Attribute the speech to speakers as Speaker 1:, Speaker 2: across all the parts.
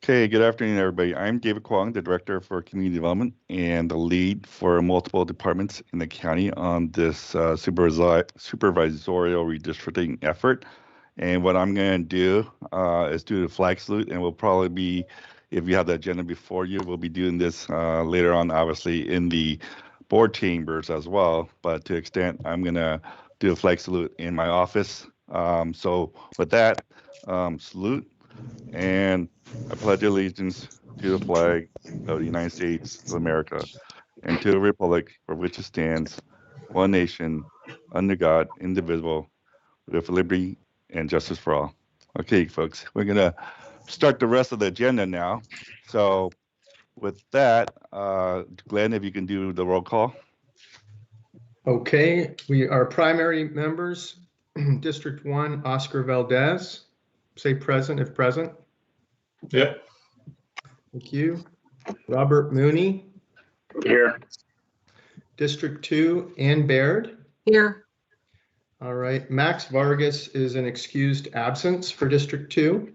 Speaker 1: Okay, good afternoon, everybody. I'm David Kwong, the Director for Community Development and the lead for multiple departments in the county on this supervisorial redistricting effort. And what I'm going to do is do the flag salute, and we'll probably be, if you have the agenda before you, we'll be doing this later on, obviously, in the board chambers as well. But to extent, I'm going to do a flag salute in my office. So with that, salute. And I pledge allegiance to the flag of the United States of America and to the republic for which it stands, one nation, under God, indivisible, with liberty and justice for all. Okay, folks, we're going to start the rest of the agenda now. So with that, Glenn, if you can do the roll call.
Speaker 2: Okay, we are primary members. District 1, Oscar Valdez. Say present if present.
Speaker 3: Yep.
Speaker 2: Thank you. Robert Mooney.
Speaker 3: Here.
Speaker 2: District 2, Ann Baird.
Speaker 4: Here.
Speaker 2: All right, Max Vargas is an excused absence for District 2.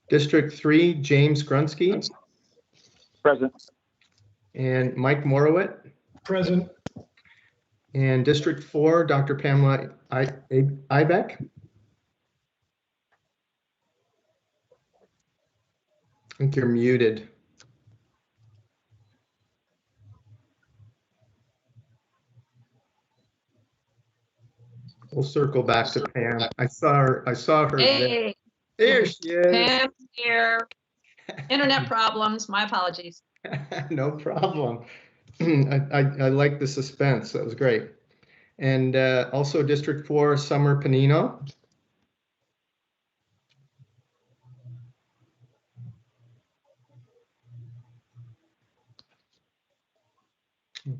Speaker 2: District 3, James Grunsky.
Speaker 3: Present.
Speaker 2: And Mike Morowit.
Speaker 3: Present.
Speaker 2: And District 4, Dr. Pamela Ibeck. I think you're muted. We'll circle back to Pam. I saw her.
Speaker 4: Hey,
Speaker 2: There she is.
Speaker 4: Pam here. Internet problems. My apologies.
Speaker 2: No problem. I like the suspense. That was great. And also District 4, Summer Panino.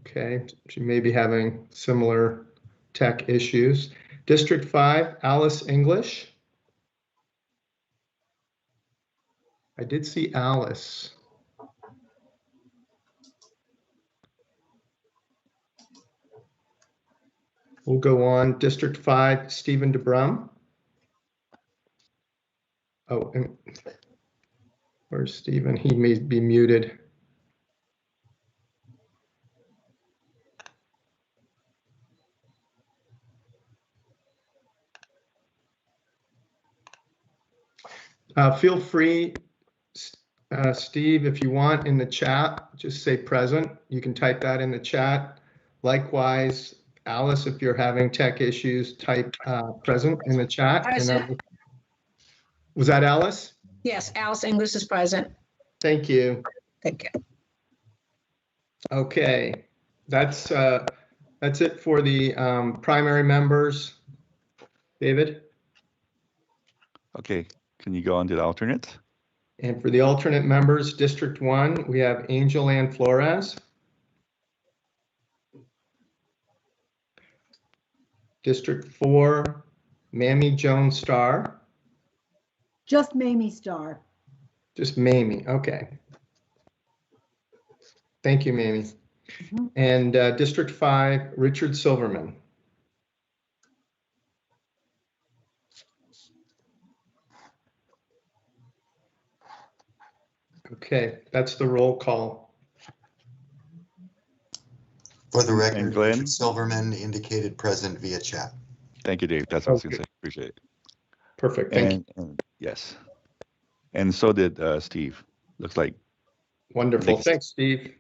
Speaker 2: Okay, she may be having similar tech issues. District 5, Alice English. I did see Alice. We'll go on. District 5, Stephen DeBrum. Oh, and where's Stephen? He may be muted. Feel free, Steve, if you want in the chat, just say present. You can type that in the chat. Likewise, Alice, if you're having tech issues, type present in the chat.
Speaker 4: Present.
Speaker 2: Was that Alice?
Speaker 4: Yes, Alice English is present.
Speaker 2: Thank you.
Speaker 4: Thank you.
Speaker 2: Okay, that's it for the primary members. David?
Speaker 1: Okay, can you go on to the alternates?
Speaker 2: And for the alternate members, District 1, we have Angel Ann Flores. District 4, Mamie Joan Starr.
Speaker 5: Just Mamie Starr.
Speaker 2: Just Mamie, okay. Thank you, Mamie. And District 5, Richard Silverman. Okay, that's the roll call.
Speaker 6: For the record,
Speaker 1: And Glenn?
Speaker 6: Richard Silverman indicated present via chat.
Speaker 1: Thank you, Dave. That's what I was going
Speaker 2: Okay.
Speaker 1: to say. Appreciate it.
Speaker 2: Perfect, thank you.
Speaker 1: And yes. And so did Steve. Looks like.
Speaker 2: Wonderful,
Speaker 1: Thanks.
Speaker 2: thanks, Steve.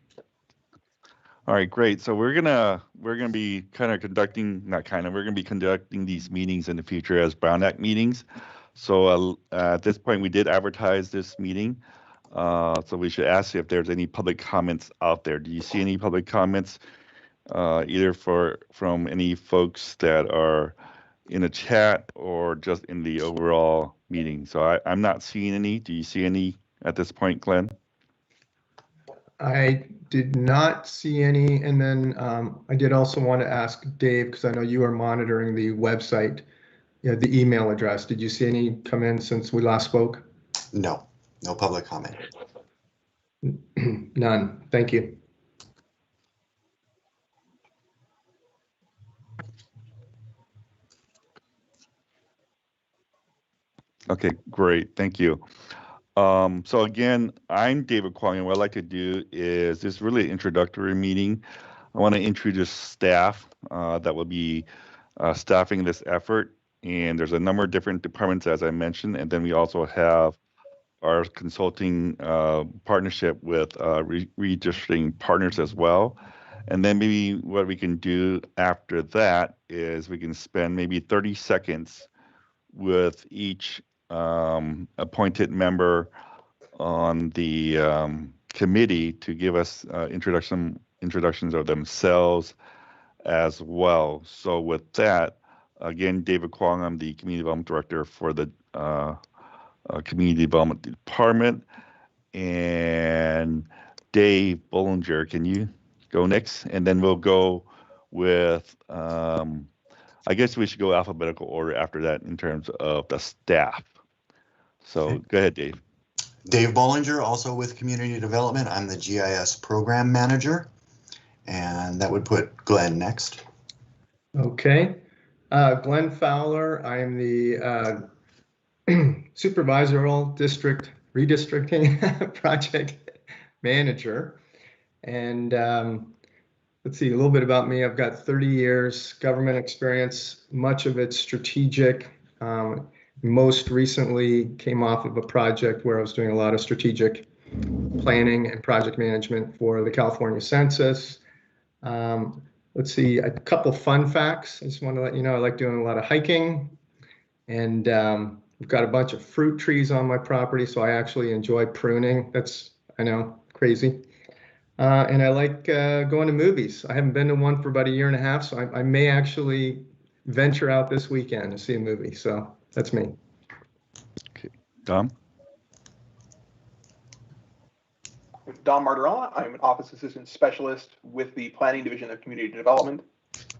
Speaker 1: All right, great. So we're gonna be conducting these meetings in the future as Brown Act meetings. So at this point, we did advertise this meeting. So we should ask if there's any public comments out there. Do you see any public comments, either from any folks that are in the chat or just in the overall meeting? So I'm not seeing any. Do you see any at this point, Glenn?
Speaker 2: I did not see any, and then I did also want to ask Dave, because I know you are monitoring the website, the email address. Did you see any come in since we last spoke?
Speaker 6: No, no public comment.
Speaker 2: None, thank you.
Speaker 1: Okay, great, thank you. So again, I'm David Kwong, and what I'd like to do is this really introductory meeting. I want to introduce staff that will be staffing this effort. And there's a number of different departments, as I mentioned, and then we also have our consulting partnership with redistricting partners as well. And then maybe what we can do after that is we can spend maybe 30 seconds with each appointed member on the committee to give us introductions of themselves as well. So with that, again, David Kwong, I'm the Community Development Director for the Community Development Department. And Dave Bollinger, can you go next? And then we'll go with, I guess we should go alphabetical order after that in terms of the staff. So go ahead, Dave.
Speaker 6: Dave Bollinger, also with Community Development. I'm the GIS Program Manager, and that would put Glenn next.
Speaker 2: Okay. Glenn Fowler, I'm the supervisorial district redistricting project manager. And let's see, a little bit about me. I've got 30 years government experience, much of it strategic. Most recently came off of a project where I was doing a lot of strategic planning and project management for the California Census. Let's see, a couple fun facts. I just want to let you know I like doing a lot of hiking, and we've got a bunch of fruit trees on my property, so I actually enjoy pruning. That's, I know, crazy. And I like going to movies. I haven't been to one for about a year and a half, so I may actually venture out this weekend to see a movie. So that's me.
Speaker 1: Okay, Dom.
Speaker 7: Don Martirella. I'm an Office Assistant Specialist with the Planning Division of Community Development.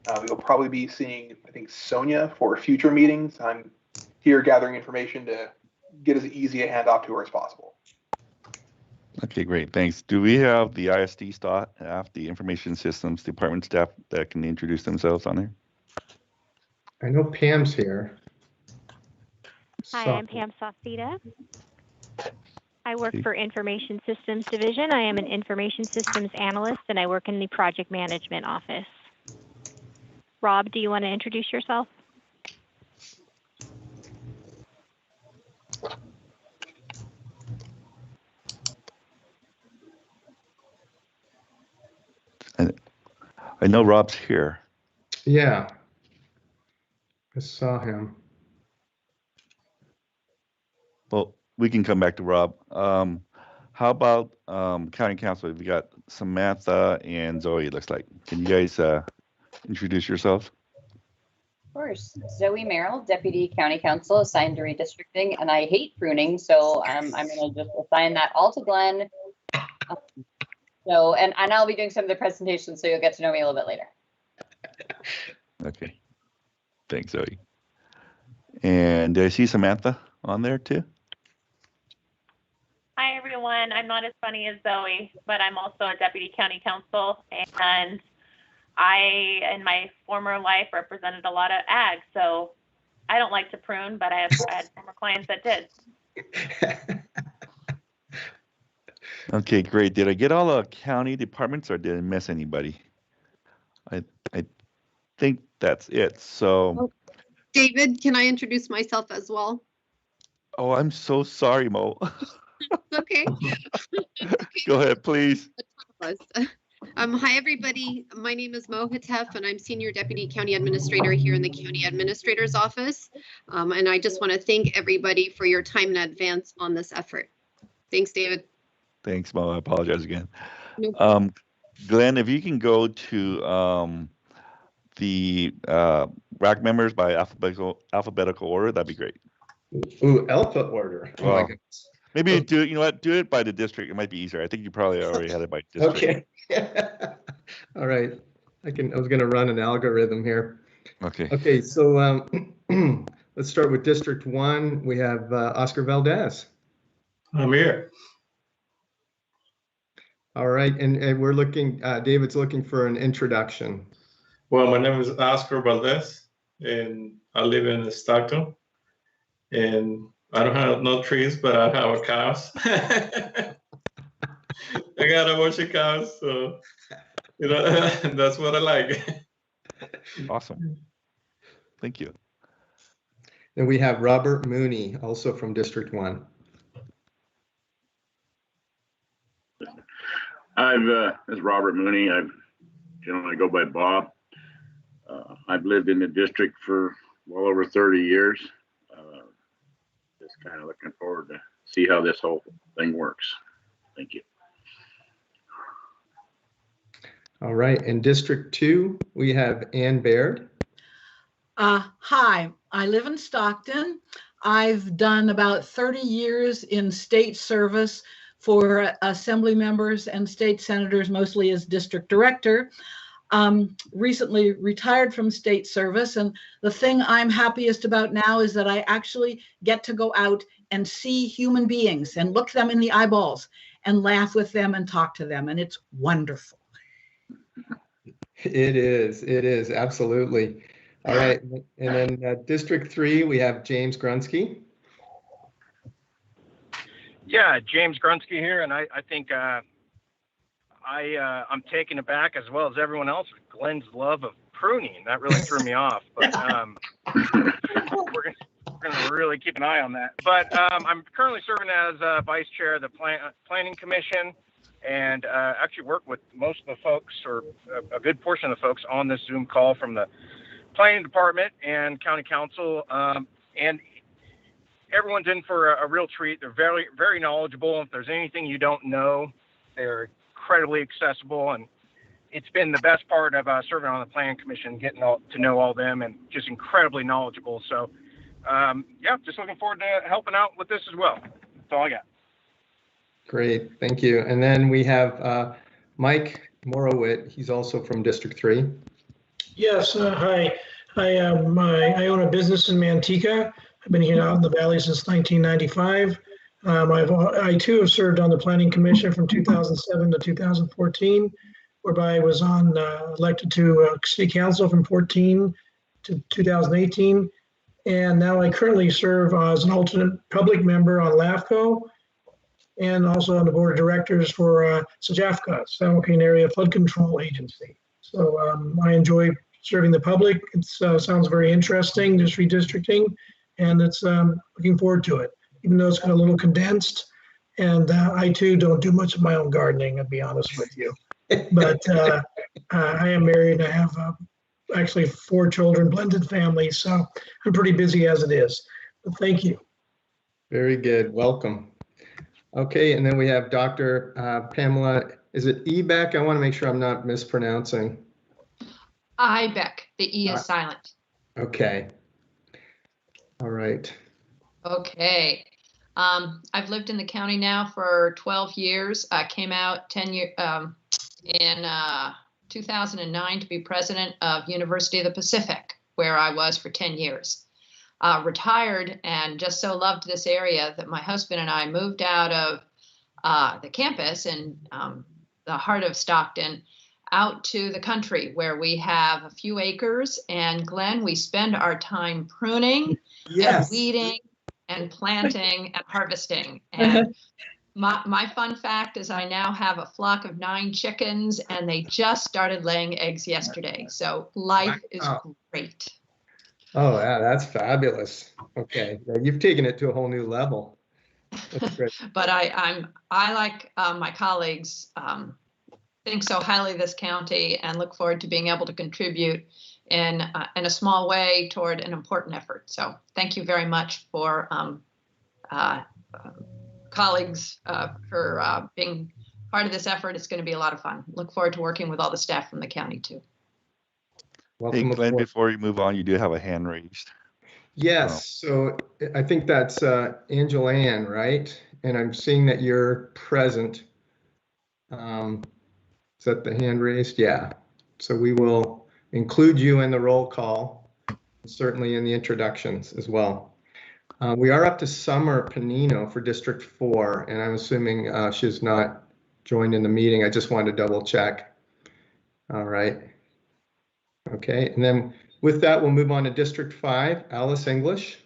Speaker 7: We will probably be seeing, I think, Sonia for future meetings. I'm here gathering information to get as easy a handoff to her as possible.
Speaker 1: Okay, great, thanks. Do we have the ISD staff, the Information Systems Department staff that can introduce themselves on there?
Speaker 2: I know Pam's here.
Speaker 8: Hi, I'm Pam Sauceda. I work for Information Systems Division. I am an Information Systems Analyst, and I work in the Project Management Office. Rob, do you want to introduce yourself?
Speaker 1: I know Rob's here.
Speaker 2: Yeah, I saw him.
Speaker 1: Well, we can come back to Rob. How about County Council? We got Samantha and Zoe, it looks like. Can you guys introduce yourselves?
Speaker 9: Of course. Zoe Merrill, Deputy County Council assigned to redistricting, and I hate pruning, so I'm going to just assign that all to Glenn. And I'll be doing some of the presentations, so you'll get to know me a little bit later.
Speaker 1: Okay. Thanks, Zoe. And did I see Samantha on there too?
Speaker 10: Hi, everyone. I'm not as funny as Zoe, but I'm also a Deputy County Council, and I, in my former life, represented a lot of ag, so I don't like to prune, but I had former clients that did.
Speaker 1: Okay, great. Did I get all the county departments or did I miss anybody? I think that's it. So,
Speaker 11: David, can I introduce myself as well?
Speaker 1: oh, I'm so sorry, Mo.
Speaker 11: Okay.
Speaker 1: Go ahead, please.
Speaker 11: Hi, everybody. My name is Mo Hatef, and I'm Senior Deputy County Administrator here in the County Administrator's Office. And I just want to thank everybody for your time in advance on this effort. Thanks, David.
Speaker 1: Thanks, Mo. I apologize again.
Speaker 11: No.
Speaker 1: Glenn, if you can go to the RAC members by alphabetical order, that'd be great.
Speaker 2: Ooh, alpha order. Oh my goodness.
Speaker 1: Maybe do it, you know what? Do it by the district. It might be easier. I think you probably already had it by district.
Speaker 2: Okay. All right. I was going to run an algorithm here.
Speaker 1: Okay.
Speaker 2: Okay. So let's start with District 1. We have Oscar Valdez.
Speaker 3: I'm here.
Speaker 2: All right. And we're looking, David's looking for an introduction.
Speaker 3: Well, my name is Oscar Valdez, and I live in Stockton. And I don't have no trees, but I have cows. I got a bunch of cows, so that's what I like.
Speaker 1: Awesome. Thank you.
Speaker 2: Then we have Robert Mooney, also from District 1.
Speaker 12: This is Robert Mooney. I generally go by Bob. I've lived in the district for well over 30 years. Just kind of looking forward to see how this whole thing works. Thank you.
Speaker 2: All right, in District 2, we have Ann Baird.
Speaker 13: Hi, I live in Stockton. I've done about 30 years in state service for assembly members and state senators, mostly as district director. Recently retired from state service, and the thing I'm happiest about now is that I actually get to go out and see human beings and look them in the eyeballs and laugh with them and talk to them, and it's wonderful.
Speaker 2: It is, absolutely. All right, and then District 3, we have James Grunsky.
Speaker 14: Yeah, James Grunsky here, and I think I'm taken aback, as well as everyone else, with Glenn's love of pruning. That really threw me off, but we're gonna really keep an eye on that. But I'm currently serving as vice chair of the Planning Commission, and actually work with most of the folks, or a good portion of the folks on this Zoom call from the Planning Department and County Council, and everyone's in for a real treat. They're very, very knowledgeable. If there's anything you don't know, they're incredibly accessible, and it's been the best part of serving on the Planning Commission, getting to know all them, and just incredibly knowledgeable. So, yeah, just looking forward to helping out with this as well. That's all I got.
Speaker 2: Great, thank you. And then we have Mike Morowit. He's also from District 3.
Speaker 15: Yes, hi. I own a business in Manteca. I've been here out in the valley since 1995. I too have served on the Planning Commission from 2007 to 2014, whereby I was elected to City Council from 14 to 2018. And now I currently serve as an alternate public member on LAFCO, and also on the board of directors for SJAFCA, San Joaquin Area Flood Control Agency. So I enjoy serving the public. It sounds very interesting, just redistricting, and it's looking forward to it, even though it's got a little condensed. And I too don't do much of my own gardening, I'll be honest with you. But I am married and I have actually 4 children, blended family, so I'm pretty busy as it is. But thank you.
Speaker 2: Very good, welcome. Okay, and then we have Dr. Pamela, is it Ebeck? I want to make sure I'm not mispronouncing.
Speaker 4: Ibeck, the E is silent.
Speaker 2: Okay. All right.
Speaker 4: Okay. I've lived in the county now for 12 years. I came out 10 years in 2009 to be president of University of the Pacific, where I was for 10 years. Retired, and just so loved this area that my husband and I moved out of the campus in the heart of Stockton out to the country, where we have a few acres. And Glenn, we spend our time pruning, and weeding and planting and harvesting. And my fun fact is I now have a flock of 9 chickens, and they just started laying eggs yesterday. So life is great.
Speaker 2: Oh, yeah, that's fabulous. Okay, yeah, you've taken it to a whole new level. That's great.
Speaker 4: But I like my colleagues, think so highly of this county, and look forward to being able to contribute in a small way toward an important effort. So thank you very much for colleagues for being part of this effort. It's going to be a lot of fun. Look forward to working with all the staff from the county too.
Speaker 2: Welcome
Speaker 1: Hey, Glenn,
Speaker 2: aboard.
Speaker 1: before you move on, you do have a hand raised.
Speaker 2: Yes, so I think that's Angela Ann, right? And I'm seeing that you're present. Is that the hand raised? Yeah. So we will include you in the roll call, certainly in the introductions as well. We are up to Summer Panino for District 4, and I'm assuming she's not joined in the meeting. I just wanted to double check. All right. Okay, and then with that, we'll move on to District 5, Alice English.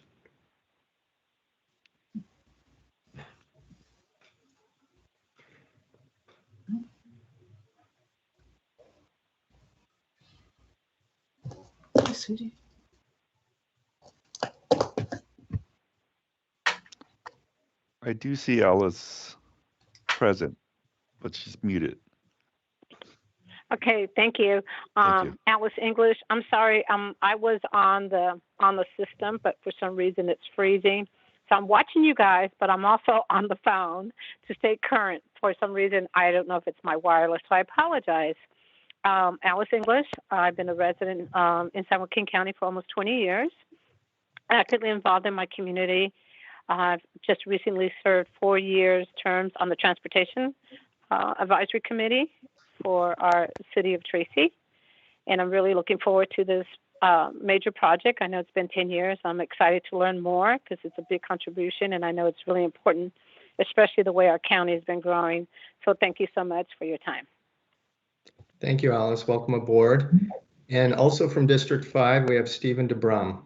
Speaker 13: Hi, sweetie.
Speaker 1: I do see Alice present, but she's muted.
Speaker 16: Okay, thank you.
Speaker 1: Thank you.
Speaker 16: Alice English. I'm sorry. I was on the system, but for some reason it's freezing. So I'm watching you guys, but I'm also on the phone to stay current. For some reason, I don't know if it's my wireless, so I apologize. Alice English. I've been a resident in San Joaquin County for almost 20 years. Actively involved in my community. I've just recently served 4 years terms on the Transportation Advisory Committee for our city of Tracy. And I'm really looking forward to this major project. I know it's been 10 years. I'm excited to learn more because it's a big contribution, and I know it's really important, especially the way our county has been growing. So thank you so much for your time.
Speaker 2: Thank you, Alice. Welcome aboard. And also from District 5, we have Stephen DeBrum.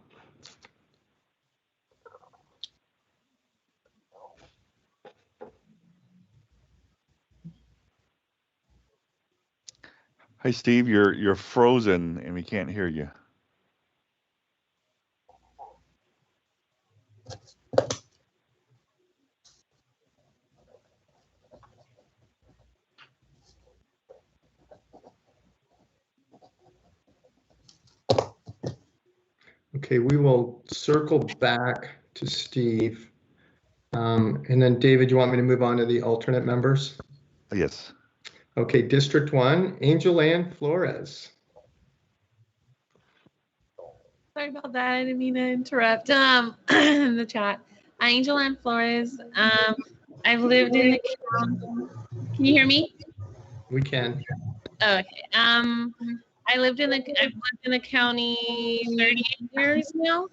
Speaker 1: Hi, Steve. You're frozen and we can't hear you.
Speaker 2: Okay, we will circle back to Steve. And then David, you want me to move on to the alternate members?
Speaker 1: Yes.
Speaker 2: Okay, District 1, Angel Ann Flores.
Speaker 17: Sorry about that. I didn't mean to interrupt the chat. Angel Ann Flores. I've lived in the county. Can you hear me?
Speaker 2: We can.
Speaker 17: Okay. I've lived in the county 38 years now.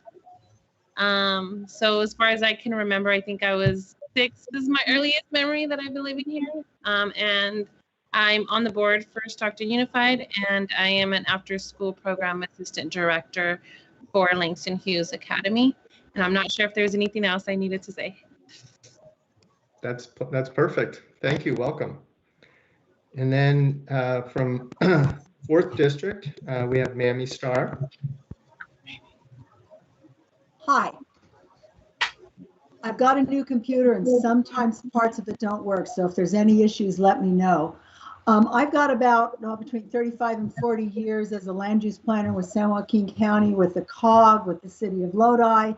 Speaker 17: So as far as I can remember, I think I was 6. This is my earliest memory that I've been living here. And I'm on the board for Stockton Unified, and I am an after-school program assistant director for Langston Hughes Academy. And I'm not sure if there's anything else I needed to say.
Speaker 2: That's perfect. Thank you. Welcome. And then from 4th District, we have Mamie Starr.
Speaker 5: Hi. I've got a new computer and sometimes parts of it don't work. So if there's any issues, let me know. I've got about between 35 and 40 years as a land use planner with San Joaquin County, with the COG, with the city of Lodi,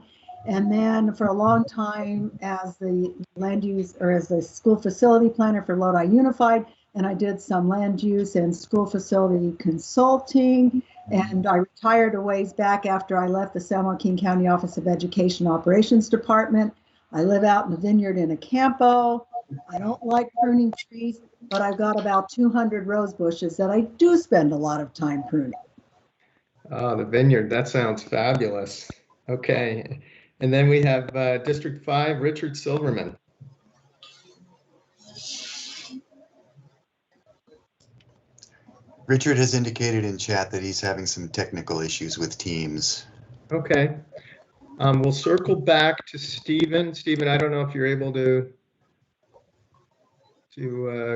Speaker 5: and then for a long time as the land use or as the school facility planner for Lodi Unified. And I did some land use and school facility consulting. And I retired a ways back after I left the San Joaquin County Office of Education Operations Department. I live out in the vineyard in a campo. I don't like pruning trees, but I've got about 200 rose bushes that I do spend a lot of time pruning.
Speaker 2: Oh, the vineyard. That sounds fabulous. Okay. And then we have District 5, Richard Silverman.
Speaker 6: Richard has indicated in chat that he's having some technical issues with Teams.
Speaker 2: Okay. We'll circle back to Stephen. Stephen, I don't know if you're able to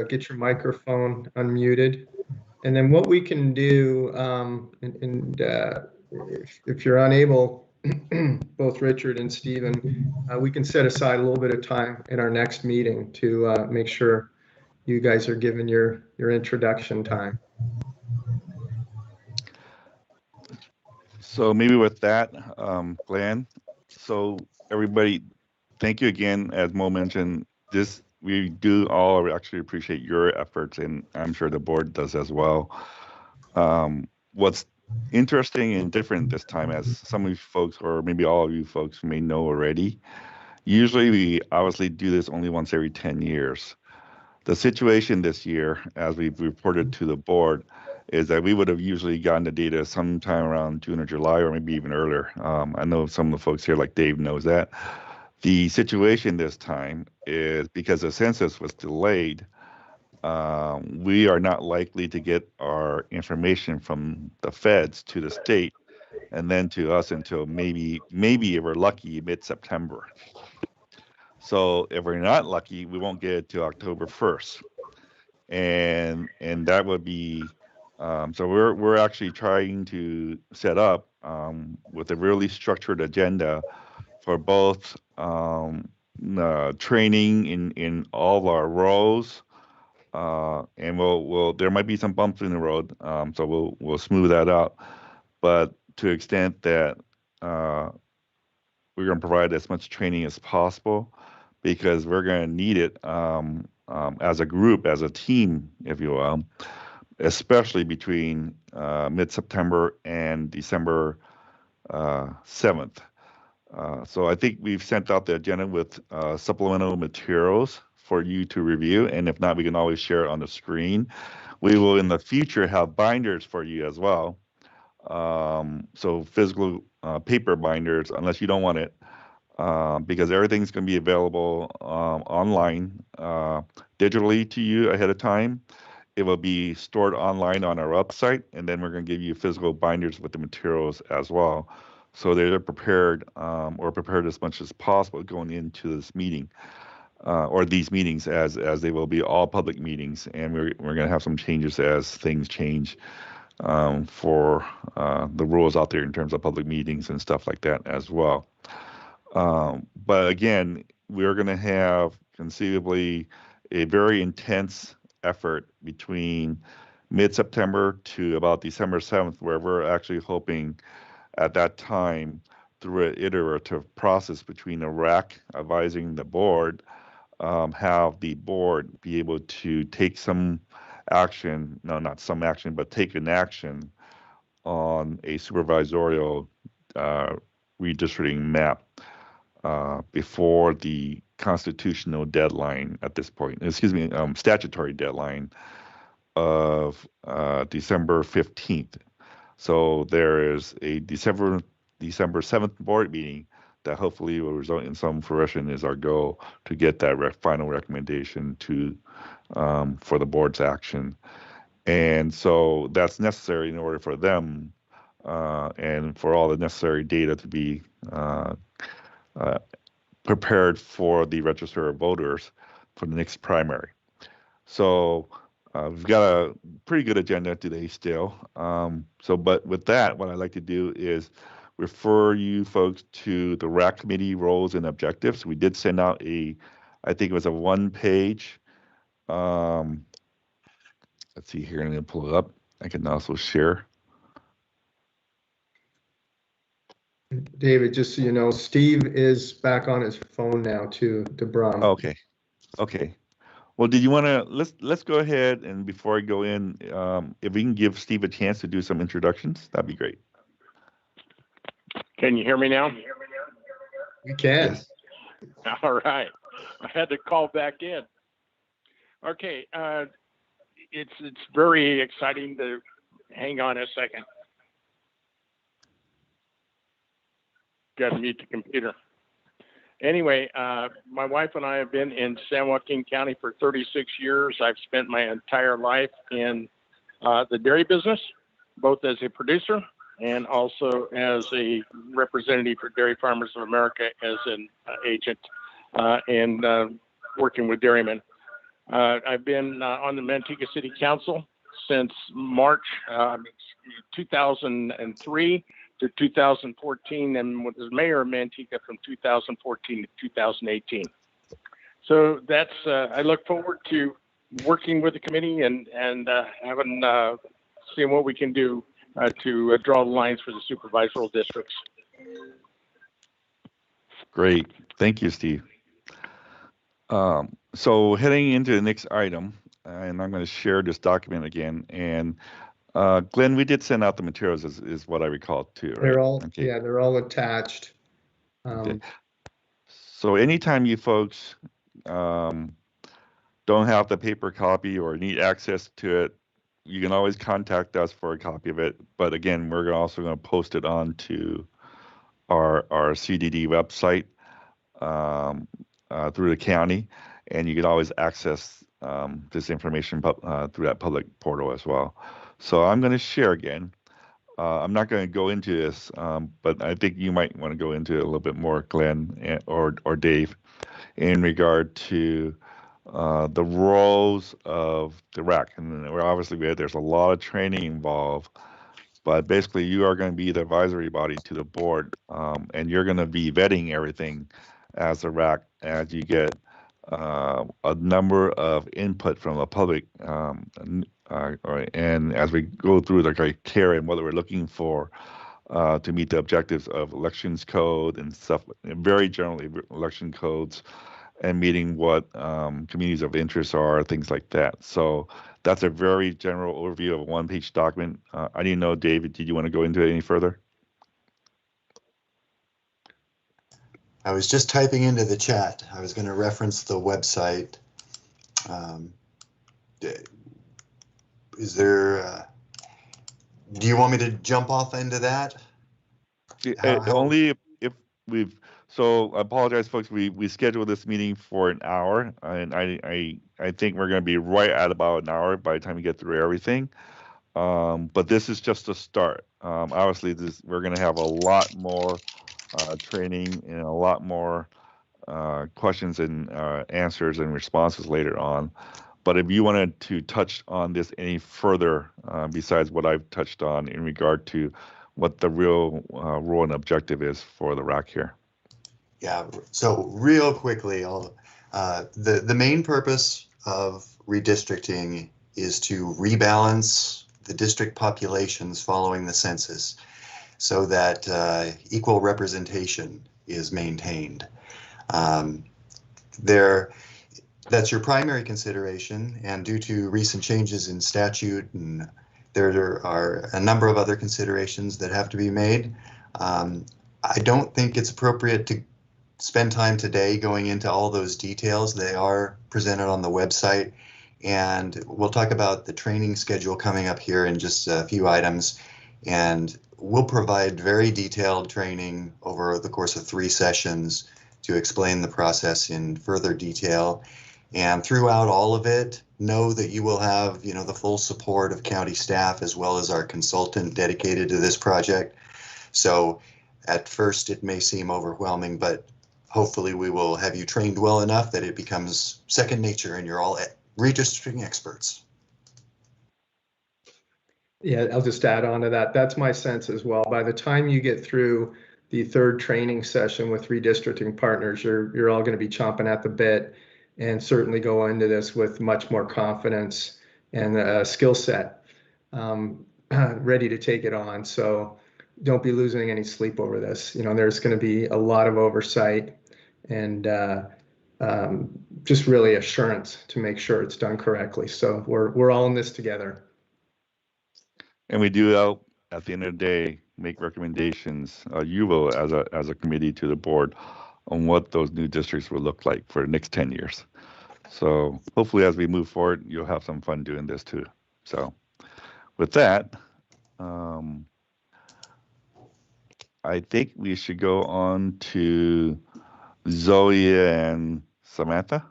Speaker 2: get your microphone unmuted. And then what we can do, if you're unable, both Richard and Stephen, we can set aside a little bit of time in our next meeting to make sure you guys are given your introduction time.
Speaker 1: So maybe with that, Glenn, so everybody, thank you again. As Mo mentioned, we do all actually appreciate your efforts, and I'm sure the board does as well. What's interesting and different this time, as some of you folks, or maybe all of you folks may know already, usually we obviously do this only once every 10 years. The situation this year, as we've reported to the board, is that we would have usually gotten the data sometime around June or July, or maybe even earlier. I know some of the folks here, like Dave, knows that. The situation this time is because the census was delayed, we are not likely to get our information from the feds to the state and then to us until maybe if we're lucky, mid-September. So if we're not lucky, we won't get it till October 1st. And that would be, so we're actually trying to set up with a really structured agenda for both training in all of our roles, and we'll there might be some bumps in the road, so we'll smooth that out. But to the extent that we're going to provide as much training as possible, because we're going to need it as a group, as a team, if you will, especially between mid-September and December 7th. So I think we've sent out the agenda with supplemental materials for you to review, and if not, we can always share it on the screen. We will in the future have binders for you as well. So physical paper binders, unless you don't want it, because everything's going to be available online, digitally to you ahead of time. It will be stored online on our website, and then we're going to give you physical binders with the materials as well. So they're prepared, or prepared as much as possible going into this meeting, or these meetings, as they will be all public meetings, and we're going to have some changes as things change for the rules out there in terms of public meetings and stuff like that as well. But again, we're going to have conceivably a very intense effort between mid-September to about December 7th, where we're actually hoping at that time, through an iterative process between the RAC advising the board, have the board be able to take some action, no, not some action, but take an action on a supervisorial redistricting map before the constitutional deadline at this point, statutory deadline of December 15th. So there is a December 7th board meeting that hopefully will result in some fruition, is our goal, to get that final recommendation to for the board's action. And so that's necessary in order for them and for all the necessary data to be prepared for the register of voters for the next primary. So we've got a pretty good agenda today still. But with that, what I'd like to do is refer you folks to the RAC committee roles and objectives. We did send out I think it was a 1-page. Let's see here, I'm going to pull it up. I can also share.
Speaker 2: David, just so you know, Steve is back on his phone now too, DeBrum.
Speaker 1: Okay. Well, did you want to, let's go ahead, and before I go in, if we can give Steve a chance to do some introductions, that'd be great.
Speaker 18: Can you hear me now?
Speaker 2: We can.
Speaker 1: Yes.
Speaker 18: All right. I had to call back in. Okay. It's very exciting to hang on a second. Got to mute the computer. Anyway, my wife and I have been in San Joaquin County for 36 years. I've spent my entire life in the dairy business, both as a producer and also as a representative for Dairy Farmers of America as an agent and working with dairymen. I've been on the Manteca City Council since March 2003 to 2014, and was mayor of Manteca from 2014 to 2018. So that's I look forward to working with the committee and having seeing what we can do to draw the lines for the supervisorial districts.
Speaker 1: Great, thank you, Steve. So heading into the next item, and I'm going to share this document again. And Glenn, we did send out the materials, is what I recall too, right?
Speaker 2: They're all they're all attached.
Speaker 1: Okay. So anytime you folks don't have the paper copy or need access to it, you can always contact us for a copy of it. But again, we're also going to post it onto our CDD website through the county, and you can always access this information through that public portal as well. So I'm going to share again. I'm not going to go into this, but I think you might want to go into it a little bit more, Glenn or Dave, in regard to the roles of the RAC. And we're obviously there's a lot of training involved But basically, you are going to be the advisory body to the board, and you're going to be vetting everything as a RAC as you get a number of input from the public, and as we go through the criteria and what we're looking for to meet the objectives of elections code and stuff, very generally election codes, and meeting what communities of interest are, things like that. So that's a very general overview of a one-page document. I didn't know, David, did you want to go into it any further?
Speaker 6: I was just typing into the chat. I was going to reference the website. Is there, do you want me to jump off into that?
Speaker 1: Only if we've, so I apologize, folks, we scheduled this meeting for an hour, and I think we're going to be right at about an hour by the time we get through everything. But this is just a start. Obviously, we're going to have a lot more training and a lot more questions and answers and responses later on. But if you wanted to touch on this any further, besides what I've touched on in regard to what the real role and objective is for the RAC here.
Speaker 6: Yeah, so real quickly, the main purpose of redistricting is to rebalance the district populations following the census so that equal representation is maintained. That's your primary consideration, and due to recent changes in statute, and there are a number of other considerations that have to be made. I don't think it's appropriate to spend time today going into all those details. They are presented on the website, and we'll talk about the training schedule coming up here in just a few items, and we'll provide very detailed training over the course of 3 sessions to explain the process in further detail. And throughout all of it, know that you will have, the full support of county staff as well as our consultant dedicated to this project. So at first it may seem overwhelming, but hopefully we will have you trained well enough that it becomes second nature and you're all redistricting experts.
Speaker 2: Yeah, I'll just add on to that. That's my sense as well. By the time you get through the 3rd training session with redistricting partners, you're all going to be chomping at the bit, and certainly go into this with much more confidence and a skill set, ready to take it on. So don't be losing any sleep over this. There's going to be a lot of oversight and just really assurance to make sure it's done correctly. So we're all in this together.
Speaker 1: And we do, at the end of the day, make recommendations, you will as a committee to the board, on what those new districts will look like for the next 10 years. So hopefully as we move forward, you'll have some fun doing this too. So with that, I think we should go on to Zoe and Samantha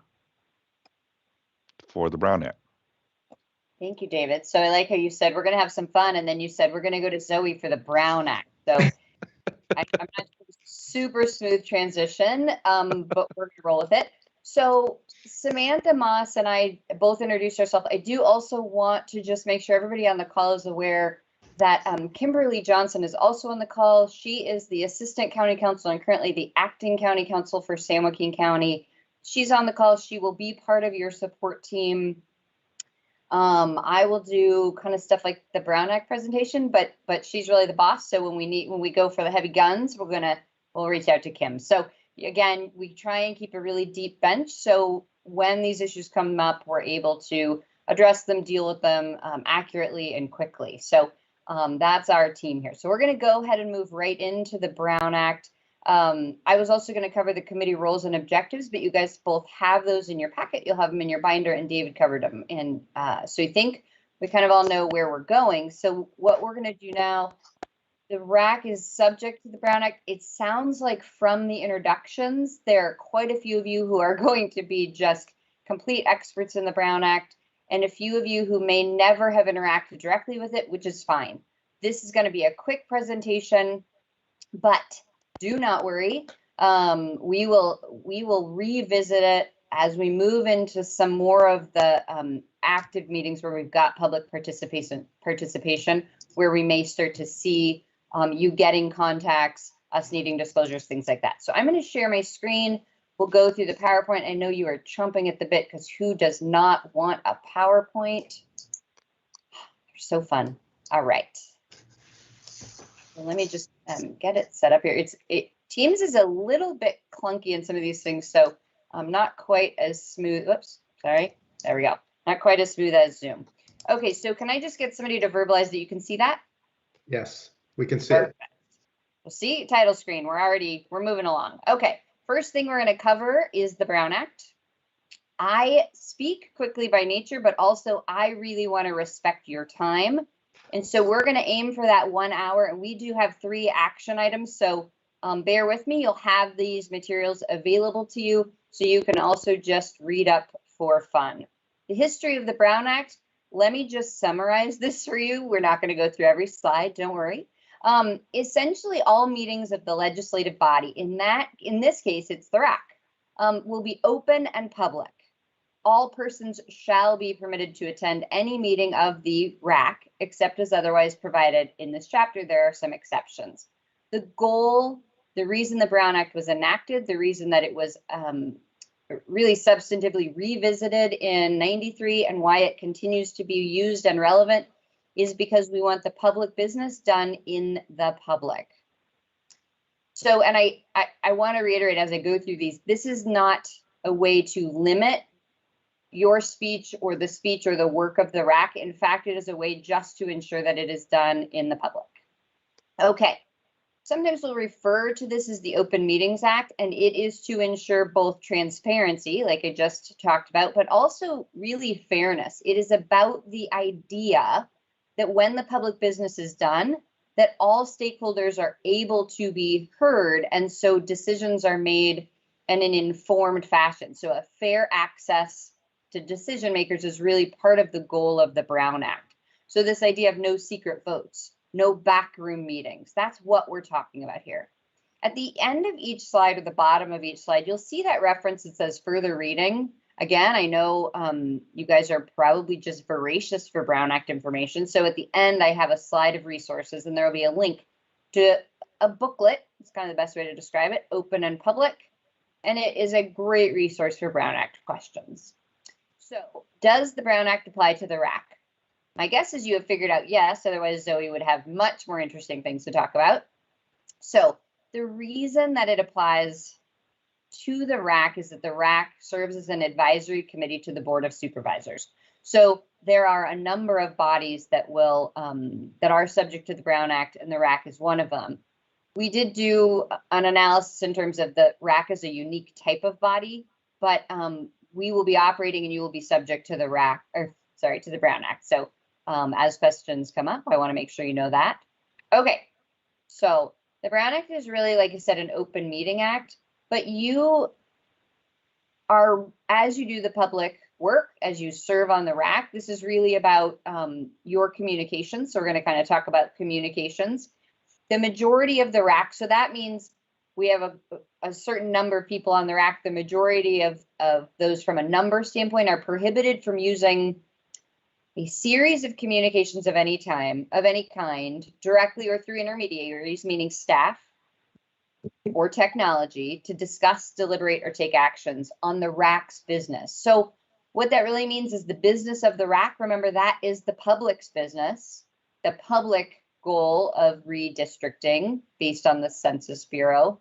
Speaker 1: for the Brown Act.
Speaker 9: Thank you, David. So I like how you said we're going to have some fun, and then you said we're going to go to Zoe for the Brown Act. So I'm not super smooth transition, but we're going to roll with it. So Samantha Moss and I both introduced ourselves. I do also want to just make sure everybody on the call is aware that Kimberly Johnson is also on the call. She is the Assistant County Counsel and currently the Acting County Counsel for San Joaquin County. She's on the call. She will be part of your support team. I will do kind of stuff like the Brown Act presentation, but she's really the boss. So when we go for the heavy guns, we'll reach out to Kim. So again, we try and keep a really deep bench. So when these issues come up, we're able to address them, deal with them accurately and quickly. So that's our team here. So we're going to go ahead and move right into the Brown Act. I was also going to cover the committee roles and objectives, but you guys both have those in your packet. You'll have them in your binder, and David covered them. And so I think we kind of all know where we're going. So what we're going to do now, the RAC is subject to the Brown Act. It sounds like from the introductions, there are quite a few of you who are going to be just complete experts in the Brown Act, and a few of you who may never have interacted directly with it, which is fine. This is going to be a quick presentation, but do not worry. We will revisit it as we move into some more of the active meetings where we've got public participation. where we may start to see you getting contacts, us needing disclosures, things like that. So I'm going to share my screen. We'll go through the PowerPoint. I know you are chomping at the bit because who does not want a PowerPoint? They're so fun. All right. So let me just get it set up here. Teams is a little bit clunky in some of these things, so not quite as smooth. Whoops, sorry. There we go. Not quite as smooth as Zoom. Okay, so can I just get somebody to verbalize that you can see that?
Speaker 2: Yes, we can see it.
Speaker 9: Well, see, title screen, we're moving along. Okay, first thing we're going to cover is the Brown Act. I speak quickly by nature, but also I really want to respect your time. And so we're going to aim for that 1 hour, and we do have 3 action items. So bear with me, you'll have these materials available to you, so you can also just read up for fun. The history of the Brown Act, let me just summarize this for you. We're not going to go through every slide, don't worry. Essentially, all meetings of the legislative body, in this case, it's the RAC, will be open and public. All persons shall be permitted to attend any meeting of the RAC, except as otherwise provided in this chapter. There are some exceptions. The goal, the reason the Brown Act was enacted, the reason that it was really substantively revisited in '93 and why it continues to be used and relevant is because we want the public business done in the public. So, and I want to reiterate as I go through these, this is not a way to limit your speech or the work of the RAC. In fact, it is a way just to ensure that it is done in the public. Okay. Sometimes we'll refer to this as the Open Meetings Act, and it is to ensure both transparency, like I just talked about, but also really fairness. It is about the idea that when the public business is done, that all stakeholders are able to be heard, and so decisions are made in an informed fashion. So a fair access to decision makers is really part of the goal of the Brown Act. So this idea of no secret votes, no backroom meetings, that's what we're talking about here. At the end of each slide or the bottom of each slide, you'll see that reference that says further reading. Again, I know you guys are probably just voracious for Brown Act information. So at the end, I have a slide of resources, and there will be a link to a booklet. It's kind of the best way to describe it, open and public. And it is a great resource for Brown Act questions. So does the Brown Act apply to the RAC? My guess is you have figured out yes, otherwise Zoe would have much more interesting things to talk about. So the reason that it applies to the RAC is that the RAC serves as an advisory committee to the Board of Supervisors. So there are a number of bodies that will that are subject to the Brown Act, and the RAC is one of them. We did do an analysis in terms of the RAC as a unique type of body, but we will be operating and you will be subject to the RAC, or sorry, to the Brown Act. So as questions come up, I want to make sure you know that. Okay, so the Brown Act is really, like I said, an open meeting act, but you are, as you do the public work, as you serve on the RAC, this is really about your communications. So we're going to kind of talk about communications. The majority of the RAC, so that means we have a certain number of people on the RAC. The majority of those from a number standpoint are prohibited from using a series of communications of any kind, directly or through intermediaries, meaning staff or technology, to discuss, deliberate, or take actions on the RAC's business. So what that really means is the business of the RAC, remember that is the public's business, the public goal of redistricting based on the Census Bureau.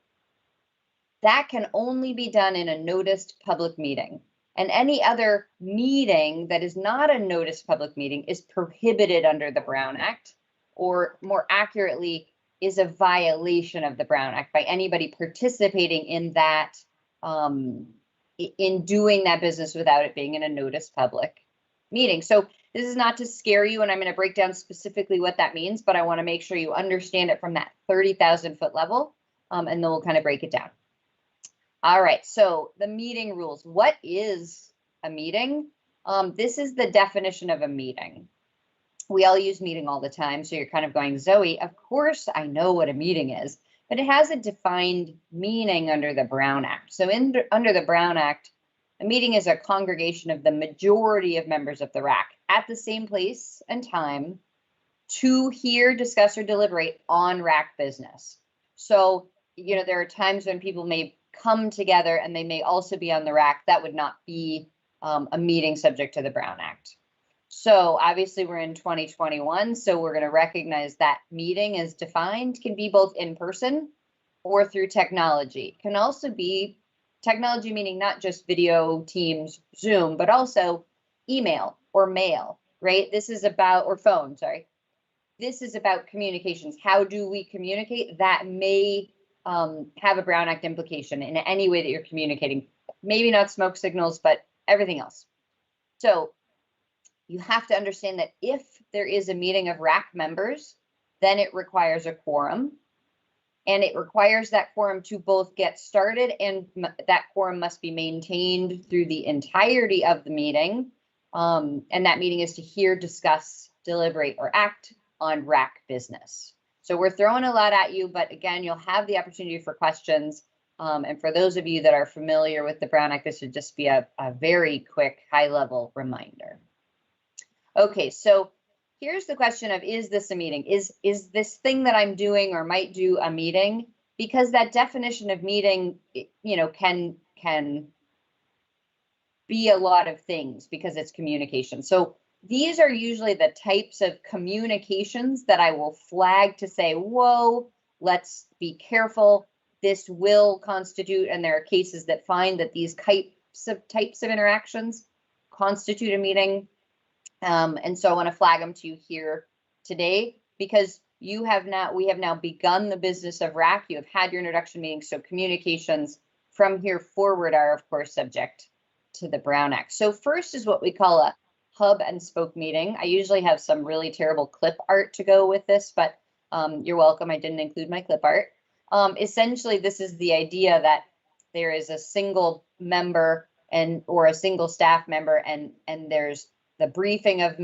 Speaker 9: That can only be done in a noticed public meeting. And any other meeting that is not a noticed public meeting is prohibited under the Brown Act, or more accurately, is a violation of the Brown Act by anybody participating in that, in doing that business without it being in a noticed public meeting. So this is not to scare you, and I'm going to break down specifically what that means, but I want to make sure you understand it from that 30,000-foot level, and then we'll kind of break it down. All right, so the meeting rules. What is a meeting? This is the definition of a meeting. We all use meeting all the time, so you're kind of going, Zoe, of course I know what a meeting is, but it has a defined meaning under the Brown Act. So under the Brown Act, a meeting is a congregation of the majority of members of the RAC at the same place and time to hear, discuss, or deliberate on RAC business. So, you know, there are times when people may come together and they may also be on the RAC. That would not be a meeting subject to the Brown Act. So obviously we're in 2021, so we're going to recognize that meeting as defined can be both in person or through technology. It can also be technology, meaning not just video, Teams, Zoom, but also email or mail, right? This is about, or phone, sorry. This is about communications. How do we communicate? That may have a Brown Act implication in any way that you're communicating. Maybe not smoke signals, but everything else. So you have to understand that if there is a meeting of RAC members, then it requires a quorum. And it requires that quorum to both get started, and that quorum must be maintained through the entirety of the meeting. And that meeting is to hear, discuss, deliberate, or act on RAC business. So we're throwing a lot at you, but again, you'll have the opportunity for questions. And for those of you that are familiar with the Brown Act, this would just be a very quick, high-level reminder. Okay, so here's the question of, is this a meeting? Is this thing that I'm doing or might do a meeting? Because that definition of meeting, you know, can be a lot of things because it's communication. So these are usually the types of communications that I will flag to say, whoa, let's be careful. This will constitute, and there are cases that find that these types of interactions constitute a meeting. And so I want to flag them to you here today because we have now begun the business of RAC. You have had your introduction meeting, so communications from here forward are, of course, subject to the Brown Act. So first is what we call a hub and spoke meeting. I usually have some really terrible clip art to go with this, but you're welcome. I didn't include my clip art. Essentially, this is the idea that there is a single member or a single staff member, and there's the briefing of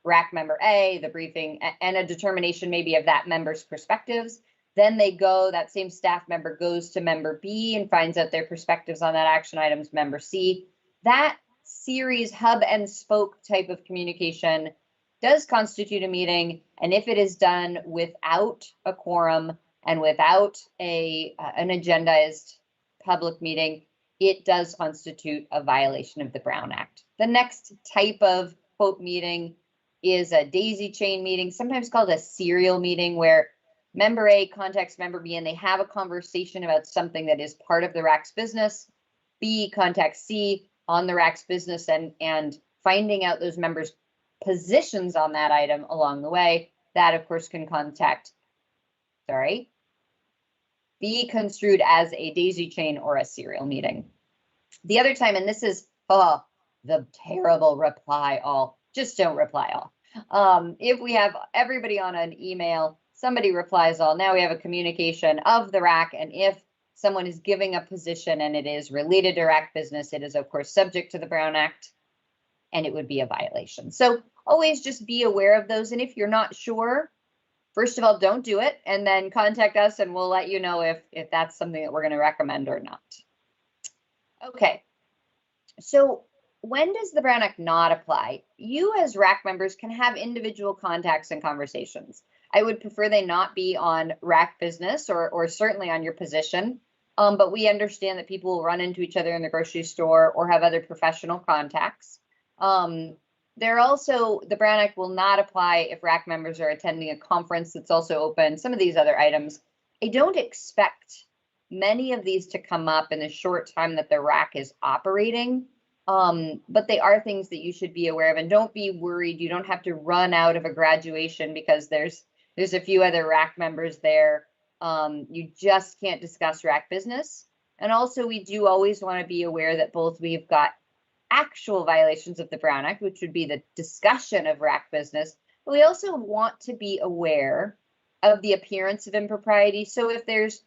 Speaker 9: RAC member A, the briefing and a determination maybe of that member's perspectives. Then that same staff member goes to member B and finds out their perspectives on that action items, member C. That series hub and spoke type of communication does constitute a meeting. And if it is done without a quorum and without an agendized public meeting, it does constitute a violation of the Brown Act. The next type of quote meeting is a daisy chain meeting, sometimes called a serial meeting, where member A contacts member B and they have a conversation about something that is part of the RAC's business. B contacts C on the RAC's business and finding out those members' positions on that item along the way. That, of course, can be construed as a daisy chain or a serial meeting. The other time, and this is the terrible reply all, just don't reply all. If we have everybody on an email, somebody replies all, now we have a communication of the RAC, and if someone is giving a position and it is related to RAC business, it is of course subject to the Brown Act and it would be a violation. So always just be aware of those. And if you're not sure, first of all, don't do it, and then contact us and we'll let you know if that's something that we're going to recommend or not. Okay, so when does the Brown Act not apply? You as RAC members can have individual contacts and conversations. I would prefer they not be on RAC business or certainly on your position, but we understand that people will run into each other in the grocery store or have other professional contacts. The Brown Act will not apply if RAC members are attending a conference that's also open, some of these other items. I don't expect many of these to come up in the short time that the RAC is operating, but they are things that you should be aware of. And don't be worried, you don't have to run out of a graduation because there's a few other RAC members there. You just can't discuss RAC business. And also we do always want to be aware that both we've got actual violations of the Brown Act, which would be the discussion of RAC business, but we also want to be aware of the appearance of impropriety. So if there's,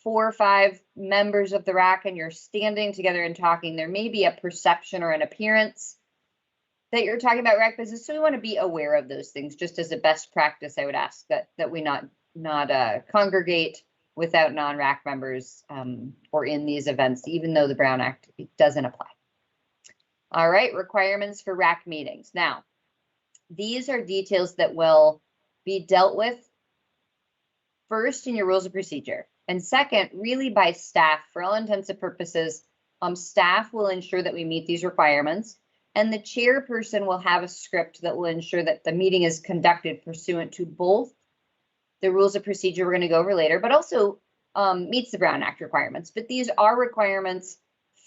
Speaker 9: 4 or 5 members of the RAC and you're standing together and talking, there may be a perception or an appearance that you're talking about RAC business. So we want to be aware of those things. Just as a best practice, I would ask that we not congregate without non-RAC members or in these events, even though the Brown Act doesn't apply. All right, requirements for RAC meetings. Now, these are details that will be dealt with first in your rules of procedure. And second, really by staff. For all intents and purposes, staff will ensure that we meet these requirements, and the chairperson will have a script that will ensure that the meeting is conducted pursuant to both the rules of procedure we're going to go over later, but also meets the Brown Act requirements. But these are requirements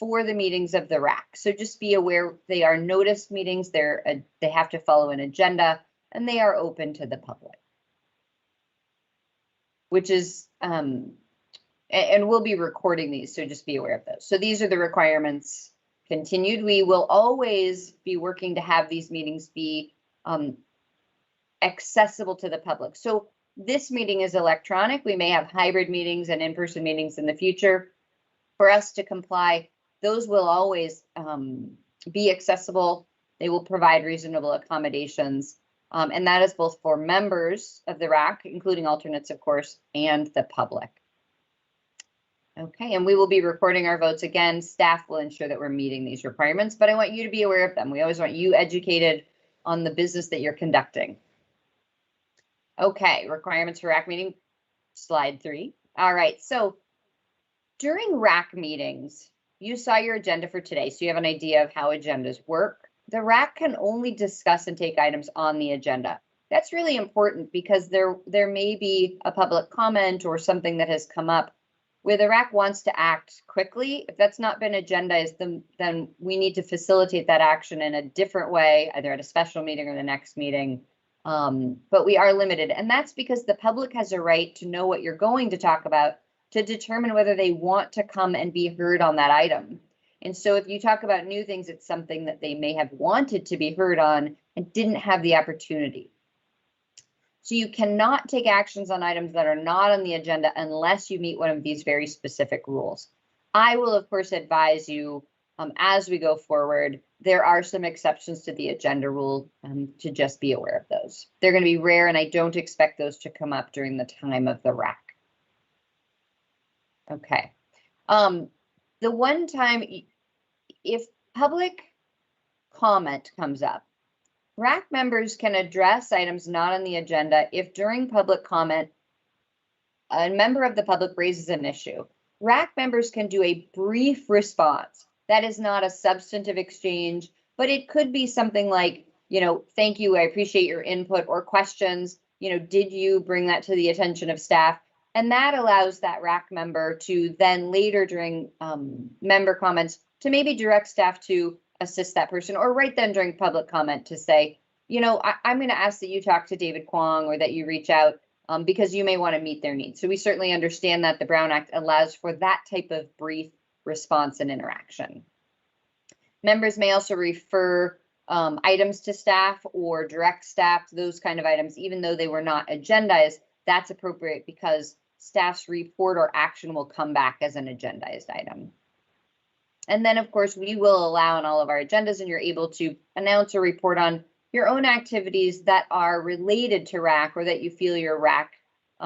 Speaker 9: for the meetings of the RAC. So just be aware they are noticed meetings, they have to follow an agenda, and they are open to the public. Which is, and we'll be recording these, so just be aware of those. So these are the requirements continued. We will always be working to have these meetings be accessible to the public. So this meeting is electronic. We may have hybrid meetings and in-person meetings in the future. For us to comply, those will always be accessible. They will provide reasonable accommodations. And that is both for members of the RAC, including alternates, of course, and the public. Okay, and we will be recording our votes again. Staff will ensure that we're meeting these requirements, but I want you to be aware of them. We always want you educated on the business that you're conducting. Okay, requirements for RAC meeting, slide 3. All right, so during RAC meetings, you saw your agenda for today, so you have an idea of how agendas work. The RAC can only discuss and take items on the agenda. That's really important because there may be a public comment or something that has come up where the RAC wants to act quickly. If that's not been agendized, then we need to facilitate that action in a different way, either at a special meeting or the next meeting. But we are limited, and that's because the public has a right to know what you're going to talk about to determine whether they want to come and be heard on that item. And so if you talk about new things, it's something that they may have wanted to be heard on and didn't have the opportunity. So you cannot take actions on items that are not on the agenda unless you meet one of these very specific rules. I will, of course, advise you as we go forward. There are some exceptions to the agenda rule to just be aware of those. They're going to be rare, and I don't expect those to come up during the time of the RAC. Okay. The one time, if public comment comes up, RAC members can address items not on the agenda if during public comment, a member of the public raises an issue. RAC members can do a brief response. That is not a substantive exchange, but it could be something like, thank you, I appreciate your input, or questions, did you bring that to the attention of staff? And that allows that RAC member to then later during member comments to maybe direct staff to assist that person, or right then during public comment to say, I'm going to ask that you talk to David Kwong or that you reach out because you may want to meet their needs. So we certainly understand that the Brown Act allows for that type of brief response and interaction. Members may also refer items to staff or direct staff, those kind of items, even though they were not agendized. That's appropriate because staff's report or action will come back as an agendized item. And then, of course, we will allow in all of our agendas, and you're able to announce or report on your own activities that are related to RAC or that you feel your RAC,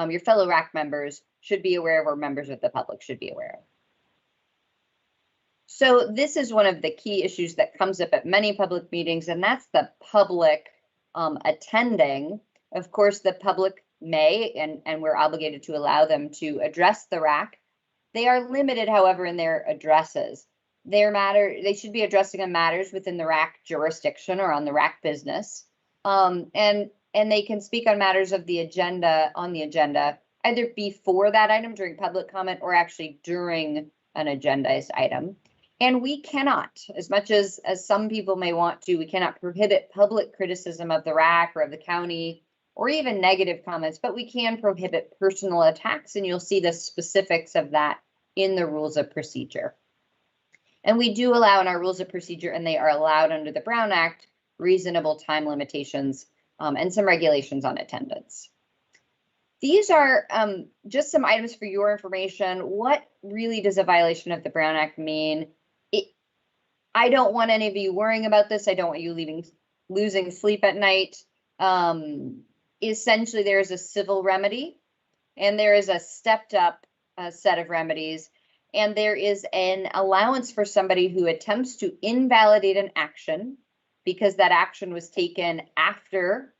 Speaker 9: your fellow RAC members should be aware of, or members of the public should be aware of. So this is one of the key issues that comes up at many public meetings, and that's the public attending. Of course, the public may, and we're obligated to allow them to address the RAC. They are limited, however, in their addresses. They should be addressing on matters within the RAC jurisdiction or on the RAC business. And they can speak on matters of the agenda, either before that item during public comment or actually during an agendized item. And we cannot, as much as some people may want to, we cannot prohibit public criticism of the RAC or of the county or even negative comments, but we can prohibit personal attacks, and you'll see the specifics of that in the rules of procedure. And we do allow in our rules of procedure, and they are allowed under the Brown Act, reasonable time limitations and some regulations on attendance. These are just some items for your information. What really does a violation of the Brown Act mean? I don't want any of you worrying about this. I don't want you losing sleep at night. Essentially, there is a civil remedy, and there is a stepped up set of remedies. And there is an allowance for somebody who attempts to invalidate an action because that action was taken after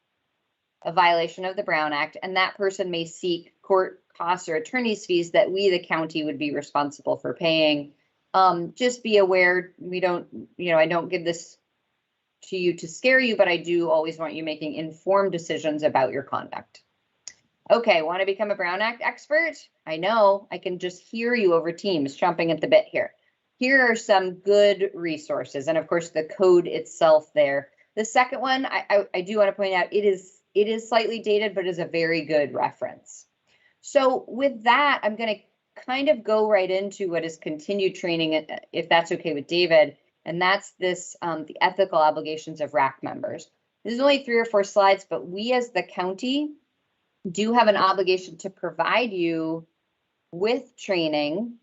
Speaker 9: a violation of the Brown Act, and that person may seek court costs or attorney's fees that we, the county, would be responsible for paying. Just be aware, we don't, I don't give this to you to scare you, but I do always want you making informed decisions about your conduct. Okay, want to become a Brown Act expert? I know, I can just hear you over Teams chomping at the bit here. Here are some good resources, and of course the code itself there. The second one, I do want to point out, it is slightly dated, but is a very good reference. So with that, I'm going to kind of go right into what is continued training, if that's okay with David, and that's this, the ethical obligations of RAC members. There's only 3 or 4 slides, but we as the county do have an obligation to provide you with training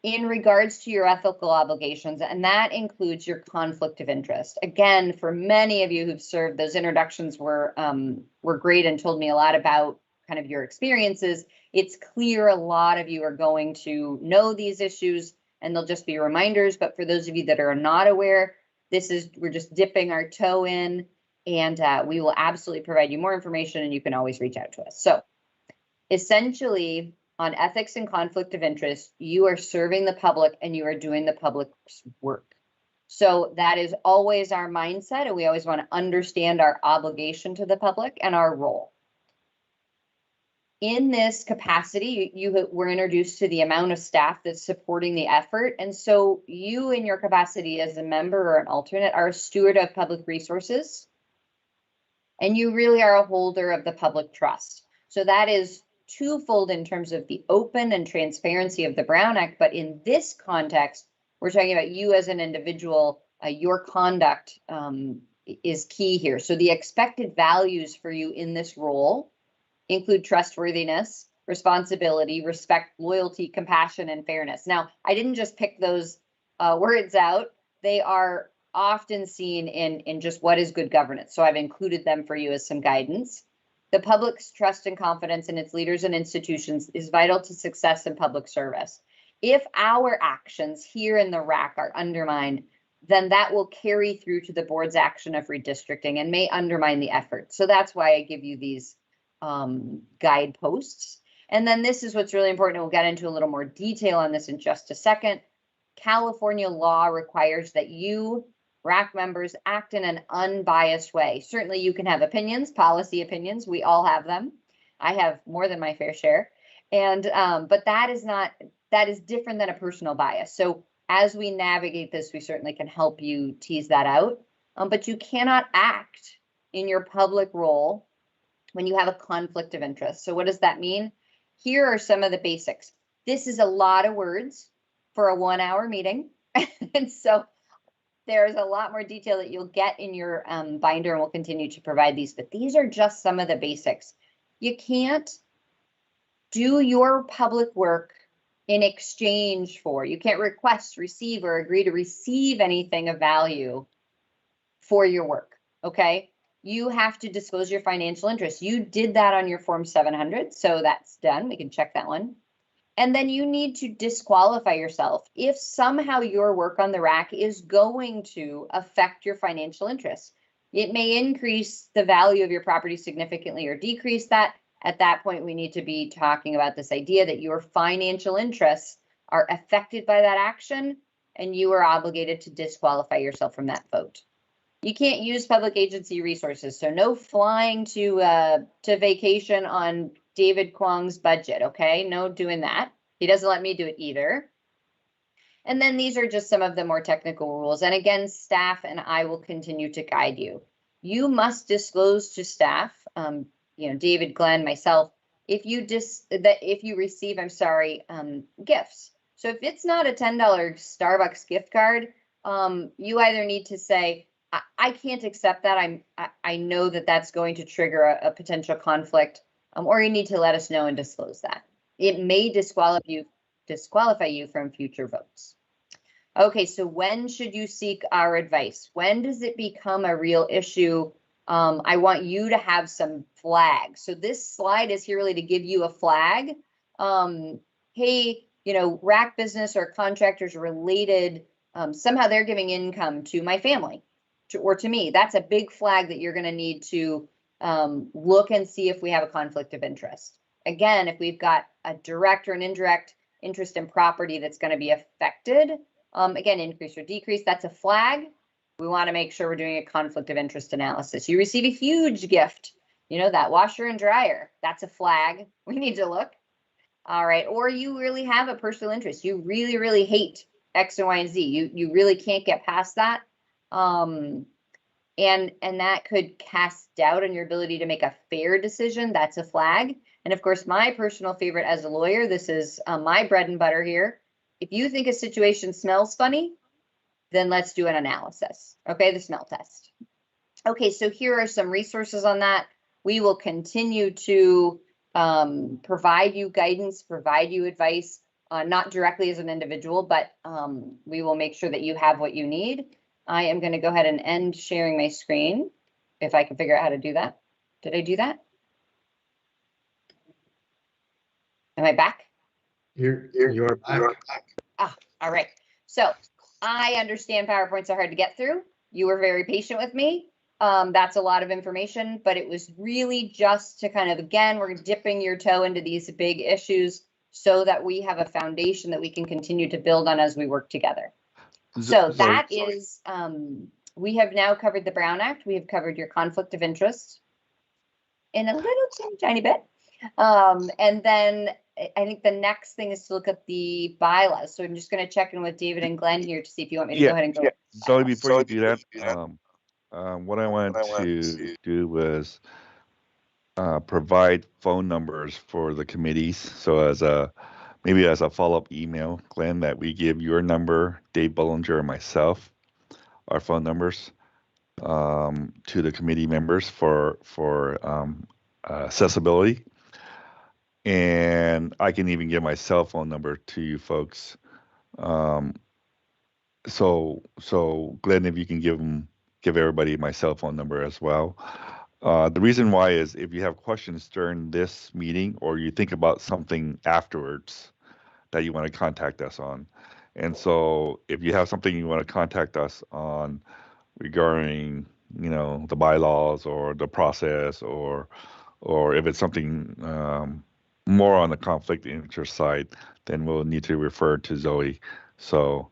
Speaker 9: in regards to your ethical obligations, and that includes your conflict of interest. Again, for many of you who've served, those introductions were great and told me a lot about kind of your experiences. It's clear a lot of you are going to know these issues, and they'll just be reminders. But for those of you that are not aware, we're just dipping our toe in, and we will absolutely provide you more information, and you can always reach out to us. So essentially, on ethics and conflict of interest, you are serving the public and you are doing the public's work. So that is always our mindset, and we always want to understand our obligation to the public and our role. In this capacity, you were introduced to the amount of staff that's supporting the effort. And so you, in your capacity as a member or an alternate, are a steward of public resources, and you really are a holder of the public trust. So that is twofold in terms of the open and transparency of the Brown Act, but in this context, we're talking about you as an individual, your conduct is key here. So the expected values for you in this role include trustworthiness, responsibility, respect, loyalty, compassion, and fairness. Now, I didn't just pick those words out. They are often seen in just what is good governance. So I've included them for you as some guidance. The public's trust and confidence in its leaders and institutions is vital to success in public service. If our actions here in the RAC are undermined, then that will carry through to the board's action of redistricting and may undermine the effort. So that's why I give you these guideposts. And then this is what's really important. We'll get into a little more detail on this in just a second. California law requires that you, RAC members, act in an unbiased way. Certainly you can have opinions, policy opinions. We all have them. I have more than my fair share. And but that is different than a personal bias. So as we navigate this, we certainly can help you tease that out. But you cannot act in your public role when you have a conflict of interest. So what does that mean? Here are some of the basics. This is a lot of words for a 1-hour meeting. And so there's a lot more detail that you'll get in your binder, and we'll continue to provide these, but these are just some of the basics. You can't do your public work in exchange for, you can't request, receive, or agree to receive anything of value for your work, okay? You have to disclose your financial interests. You did that on your Form 700, so that's done. We can check that one. And then you need to disqualify yourself if somehow your work on the RAC is going to affect your financial interests. It may increase the value of your property significantly or decrease that. At that point, we need to be talking about this idea that your financial interests are affected by that action, and you are obligated to disqualify yourself from that vote. You can't use public agency resources, so no flying to vacation on David Kwong's budget, okay? No doing that. He doesn't let me do it either. And then these are just some of the more technical rules. And again, staff and I will continue to guide you. You must disclose to staff, David, Glenn, myself, if you receive, gifts. So if it's not a $10 Starbucks gift card, you either need to say, I can't accept that. I know that that's going to trigger a potential conflict. Or you need to let us know and disclose that. It may disqualify you from future votes. Okay, so when should you seek our advice? When does it become a real issue? I want you to have some flags. So this slide is here really to give you a flag. Hey, RAC business or contractors related, somehow they're giving income to my family. or to me, that's a big flag that you're going to need to look and see if we have a conflict of interest. Again, if we've got a direct or an indirect interest in property that's going to be affected, again, increase or decrease, that's a flag. We want to make sure we're doing a conflict of interest analysis. You receive a huge gift, you know, that washer and dryer, that's a flag. We need to look. All right. Or you really have a personal interest. You really, really hate X and Y and Z. You really can't get past that. And that could cast doubt on your ability to make a fair decision. That's a flag. And of course, my personal favorite as a lawyer, this is my bread and butter here. If you think a situation smells funny, then let's do an analysis. Okay, the smell test. Okay, so here are some resources on that. We will continue to provide you guidance, provide you advice, not directly as an individual, but we will make sure that you have what you need. I am going to go ahead and end sharing my screen if I can figure out how to do that. Did I do that? Am I back?
Speaker 2: You're back.
Speaker 9: Ah, all right. So I understand PowerPoints are hard to get through. You were very patient with me. That's a lot of information, but it was really just to kind of, again, we're dipping your toe into these big issues so that we have a foundation that we can continue to build on as we work together. So that is, we have now covered the Brown Act. We have covered your conflict of interest in a little tiny bit. And then I think the next thing is to look at the bylaws. So I'm just going to check in with David and Glenn here to see if you want me to go ahead and go.
Speaker 1: Zoe, before you do that, what I wanted to do was provide phone numbers for the committees. So as maybe as a follow-up email, Glenn, that we give your number, Dave Bullinger, and myself, our phone numbers to the committee members for accessibility. And I can even give my cell phone number to you folks. So Glenn, if you can give everybody my cell phone number as well. The reason why is if you have questions during this meeting or you think about something afterwards that you want to contact us on. And so if you have something you want to contact us on regarding, you know, the bylaws or the process or if it's something more on the conflict of interest side, then we'll need to refer to Zoe. So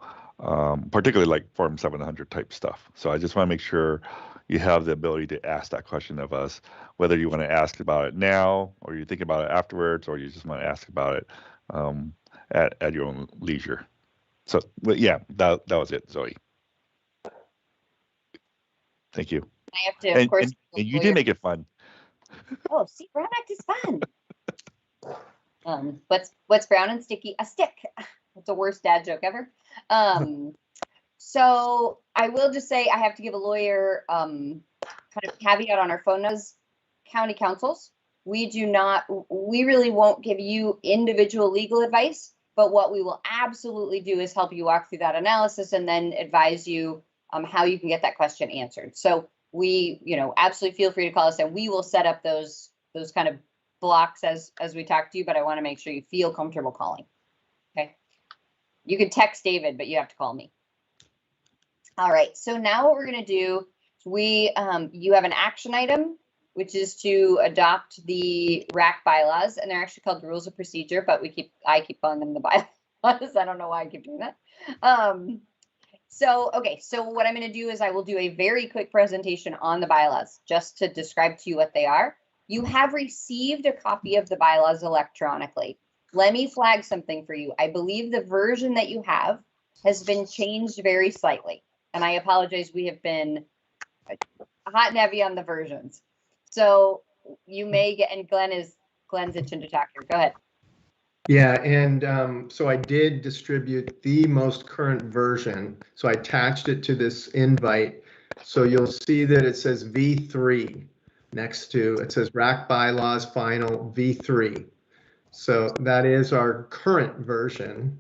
Speaker 1: particularly like Form 700 type stuff. So I just want to make sure you have the ability to ask that question of us, whether you want to ask about it now or you think about it afterwards or you just want to ask about it at your own leisure. So, but yeah, that was it, Zoe. Thank you.
Speaker 9: I have to, of course.
Speaker 1: And you did make it fun.
Speaker 9: Oh, see, Brown Act is fun. What's brown and sticky? A stick. That's the worst dad joke ever. So I will just say I have to give a lawyer kind of caveat on our phone numbers. County councils, we really won't give you individual legal advice, but what we will absolutely do is help you walk through that analysis and then advise you how you can get that question answered. So we, absolutely feel free to call us and we will set up those kind of blocks as we talk to you, but I want to make sure you feel comfortable calling. Okay. You can text David, but you have to call me. All right. So now what we're going to do, you have an action item, which is to adopt the RAC bylaws, and they're actually called the rules of procedure, but I keep calling them the bylaws. I don't know why I keep doing that. So what I'm going to do is I will do a very quick presentation on the bylaws just to describe to you what they are. You have received a copy of the bylaws electronically. Let me flag something for you. I believe the version that you have has been changed very slightly. And I apologize, we have been hot and heavy on the versions. So you may get, and Glenn's itching to talk here. Go ahead.
Speaker 2: Yeah, and so I did distribute the most current version. So I attached it to this invite. So you'll see that it says V3 next to, it says RAC bylaws final V3. So that is our current version.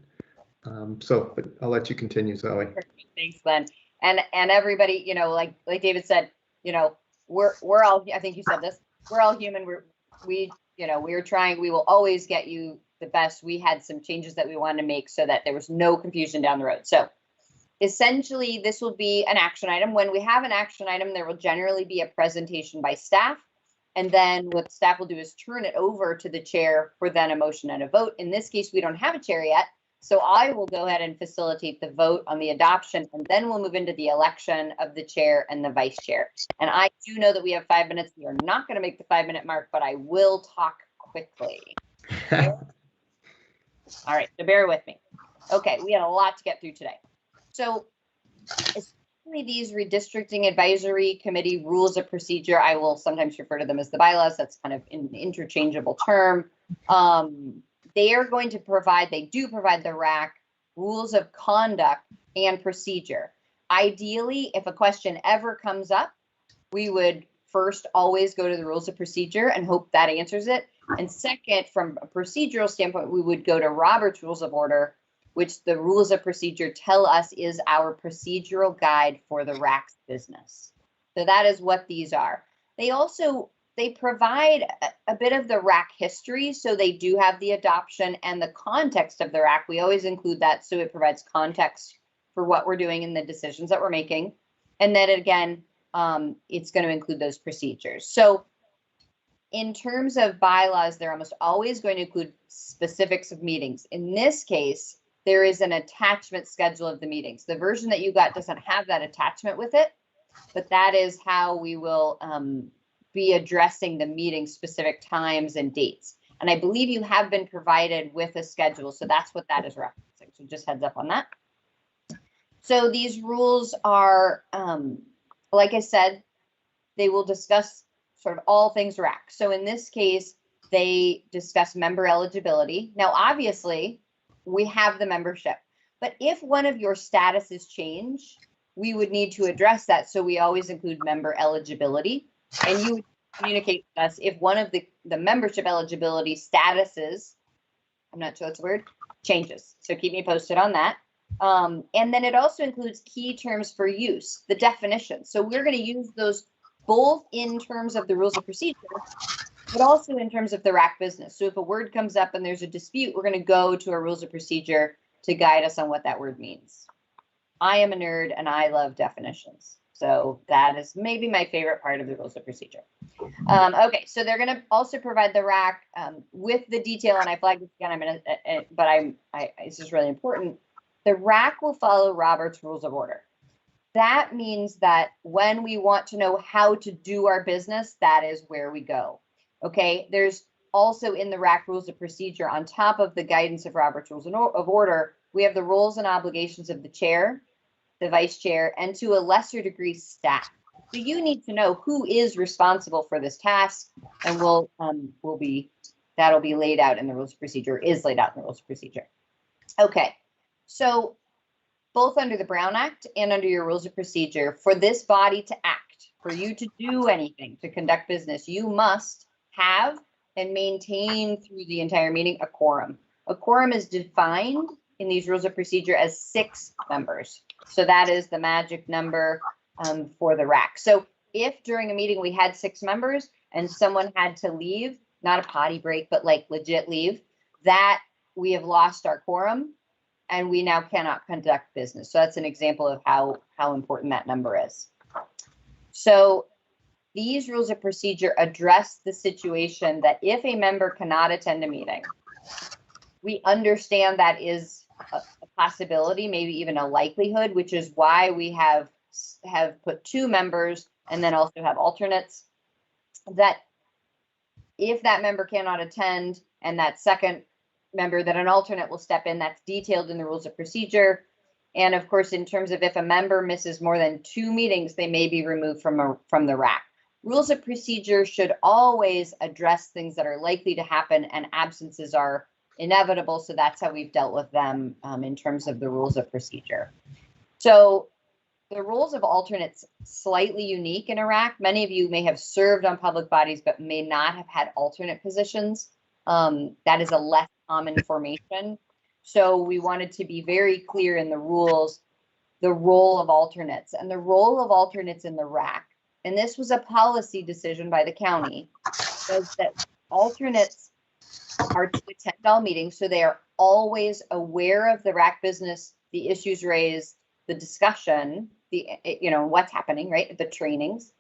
Speaker 2: But I'll let you continue, Zoe.
Speaker 9: Thanks, Glenn. And everybody, like David said, we're all, I think you said this, we're all human. We're trying, we will always get you the best. We had some changes that we wanted to make so that there was no confusion down the road. So essentially, this will be an action item. When we have an action item, there will generally be a presentation by staff. And then what staff will do is turn it over to the chair for then a motion and a vote. In this case, we don't have a chair yet. So I will go ahead and facilitate the vote on the adoption, and then we'll move into the election of the chair and the vice chair. And I do know that we have 5 minutes. We are not going to make the 5-minute mark, but I will talk quickly. All right, so bear with me. Okay, we had a lot to get through today. So especially these redistricting advisory committee rules of procedure, I will sometimes refer to them as the bylaws. That's kind of an interchangeable term. They are going to provide, they do provide the RAC rules of conduct and procedure. Ideally, if a question ever comes up, we would first always go to the rules of procedure and hope that answers it. And second, from a procedural standpoint, we would go to Robert's Rules of Order, which the rules of procedure tell us is our procedural guide for the RAC's business. So that is what these are. They provide a bit of the RAC history, so they do have the adoption and the context of the RAC. We always include that, so it provides context for what we're doing and the decisions that we're making. And then again, it's going to include those procedures. So in terms of bylaws, they're almost always going to include specifics of meetings. In this case, there is an attachment schedule of the meetings. The version that you got doesn't have that attachment with it, but that is how we will be addressing the meeting specific times and dates. And I believe you have been provided with a schedule, so that's what that is referencing. So just heads up on that. So these rules are, like I said, they will discuss sort of all things RAC. So in this case, they discuss member eligibility. Now, obviously, we have the membership, but if one of your statuses change, we would need to address that. So we always include member eligibility. And you would communicate with us if one of the membership eligibility statuses, I'm not sure that's a word, changes. So keep me posted on that. And then it also includes key terms for use, the definitions. So we're going to use those both in terms of the rules of procedure, but also in terms of the RAC business. So if a word comes up and there's a dispute, we're going to go to a rules of procedure to guide us on what that word means. I am a nerd and I love definitions. So that is maybe my favorite part of the rules of procedure. Okay, so they're going to also provide the RAC with the detail, and I flagged this again. This is really important. The RAC will follow Robert's Rules of Order. That means that when we want to know how to do our business, that is where we go. Okay, there's also in the RAC Rules of Procedure, on top of the guidance of Robert's Rules of Order, we have the roles and obligations of the chair, the vice chair, and to a lesser degree, staff. So you need to know who is responsible for this task, and that'll be laid out in the rules of procedure, is laid out in the rules of procedure. Okay, so both under the Brown Act and under your rules of procedure, for this body to act, for you to do anything, to conduct business, you must have and maintain through the entire meeting a quorum. A quorum is defined in these rules of procedure as 6 members. So that is the magic number for the RAC. So if during a meeting we had 6 members and someone had to leave, not a potty break, but like legit leave, that we have lost our quorum and we now cannot conduct business. So that's an example of how important that number is. So these rules of procedure address the situation that if a member cannot attend a meeting, we understand that is a possibility, maybe even a likelihood, which is why we have put 2 members and then also have alternates, that if that member cannot attend and that second member, that an alternate will step in. That's detailed in the rules of procedure. And of course, in terms of if a member misses more than 2 meetings, they may be removed from the RAC. Rules of procedure should always address things that are likely to happen, and absences are inevitable. So that's how we've dealt with them in terms of the rules of procedure. So the roles of alternates slightly unique in Iraq. Many of you may have served on public bodies, but may not have had alternate positions. That is a less common formation. So we wanted to be very clear in the rules, the role of alternates and the role of alternates in the RAC. And this was a policy decision by the county, was that alternates are to attend all meetings, so they are always aware of the RAC business, the issues raised, the discussion, what's happening, right? The trainings,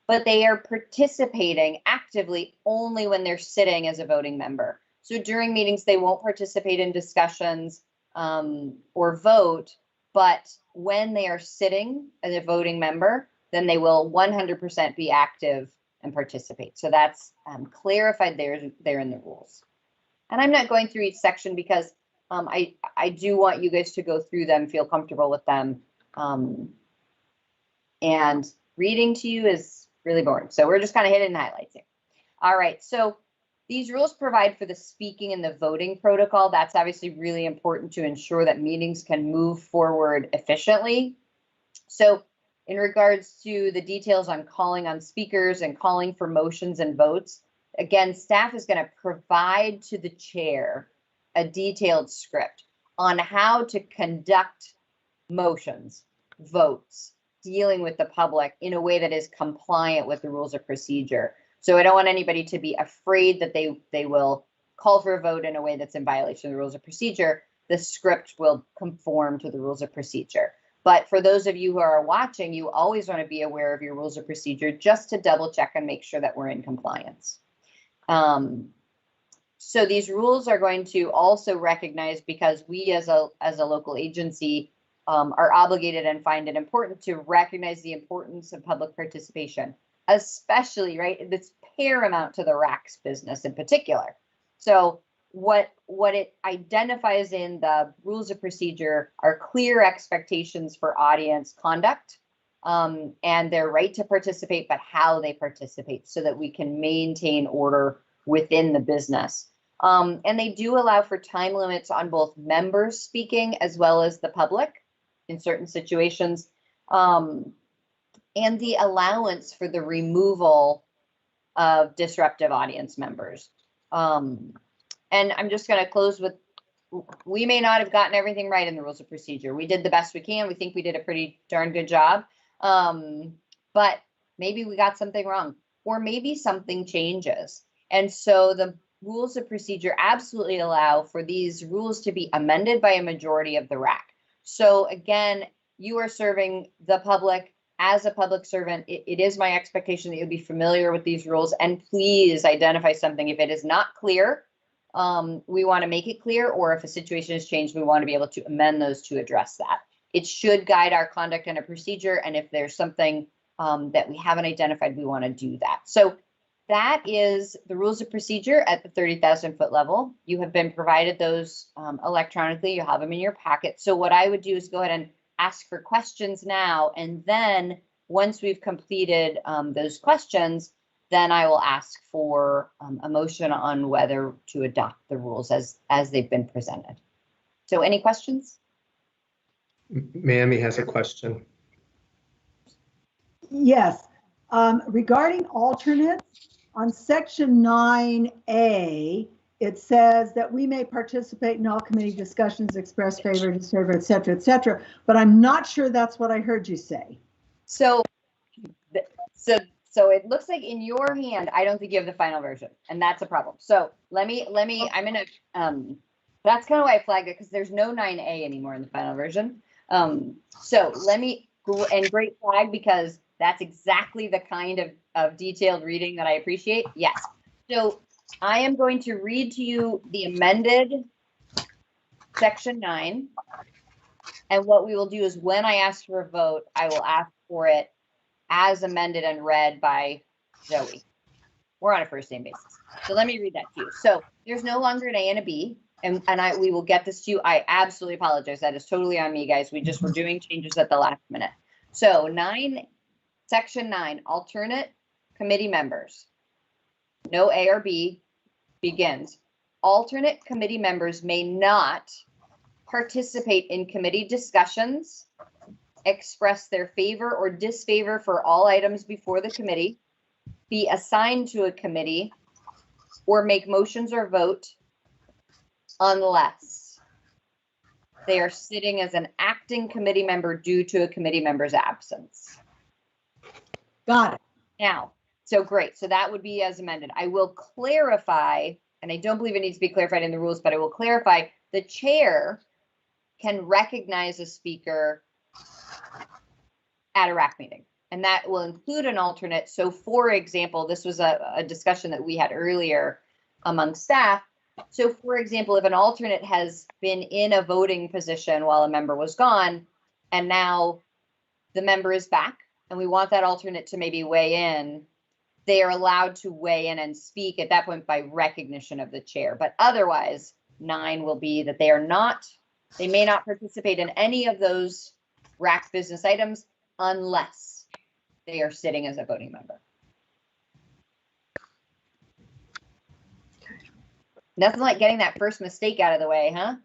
Speaker 9: but they are participating actively only when they're sitting as a voting member. So during meetings, they won't participate in discussions or vote, but when they are sitting as a voting member, then they will 100% be active and participate. So that's clarified there in the rules. And I'm not going through each section because I do want you guys to go through them, feel comfortable with them. And reading to you is really boring. So we're just kind of hitting the highlights here. All right, so these rules provide for the speaking and the voting protocol. That's obviously really important to ensure that meetings can move forward efficiently. So in regards to the details on calling on speakers and calling for motions and votes, again, staff is going to provide to the chair a detailed script on how to conduct motions, votes, dealing with the public in a way that is compliant with the rules of procedure. So I don't want anybody to be afraid that they will call for a vote in a way that's in violation of the rules of procedure. The script will conform to the rules of procedure. But for those of you who are watching, you always want to be aware of your rules of procedure just to double check and make sure that we're in compliance. So these rules are going to also recognize, because we as a local agency are obligated and find it important to recognize the importance of public participation, especially, right? It's paramount to the RAC's business in particular. So what it identifies in the rules of procedure are clear expectations for audience conduct and their right to participate, but how they participate so that we can maintain order within the business. And they do allow for time limits on both members speaking as well as the public in certain situations, and the allowance for the removal of disruptive audience members. And I'm just going to close with, we may not have gotten everything right in the rules of procedure. We did the best we can. We think we did a pretty darn good job. But maybe we got something wrong, or maybe something changes. And so the rules of procedure absolutely allow for these rules to be amended by a majority of the RAC. So again, you are serving the public. As a public servant, it is my expectation that you'll be familiar with these rules, and please identify something. If it is not clear, we want to make it clear, or if a situation has changed, we want to be able to amend those to address that. It should guide our conduct and a procedure, and if there's something that we haven't identified, we want to do that. So that is the rules of procedure at the 30,000 foot level. You have been provided those electronically. You have them in your packet. So what I would do is go ahead and ask for questions now, and then once we've completed those questions, then I will ask for a motion on whether to adopt the rules as they've been presented. So any questions?
Speaker 2: Mamie has a question.
Speaker 5: Yes. Regarding alternates, on section 9A, it says that we may participate in all committee discussions, express favor, disfavor, et cetera, but I'm not sure that's what I heard you say.
Speaker 9: So it looks like in your hand, I don't think you have the final version, and that's a problem. So I'm gonna, that's kind of why I flagged it, because there's no 9A anymore in the final version. So let me, and great flag, because that's exactly the kind of detailed reading that I appreciate. Yes. So I am going to read to you the amended section 9. And what we will do is when I ask for a vote, I will ask for it as amended and read by Zoe. We're on a first name basis. So let me read that to you. So there's no longer an A and a B, and we will get this to you. I absolutely apologize. That is totally on me, guys. We just were doing changes at the last minute. So section 9, alternate committee members. No A or B begins. Alternate committee members may not participate in committee discussions, express their favor or disfavor for all items before the committee, be assigned to a committee, or make motions or vote unless they are sitting as an acting committee member due to a committee member's absence.
Speaker 5: Got it.
Speaker 9: Now, so great. So that would be as amended. I will clarify, and I don't believe it needs to be clarified in the rules, but I will clarify, the chair can recognize a speaker at a RAC meeting. And that will include an alternate. So for example, this was a discussion that we had earlier among staff. So for example, if an alternate has been in a voting position while a member was gone, and now the member is back, and we want that alternate to maybe weigh in, they are allowed to weigh in and speak at that point by recognition of the chair. But otherwise, 9 will be that they may not participate in any of those RAC business items unless they are sitting as a voting member. Nothing like getting that first mistake out of the way, huh?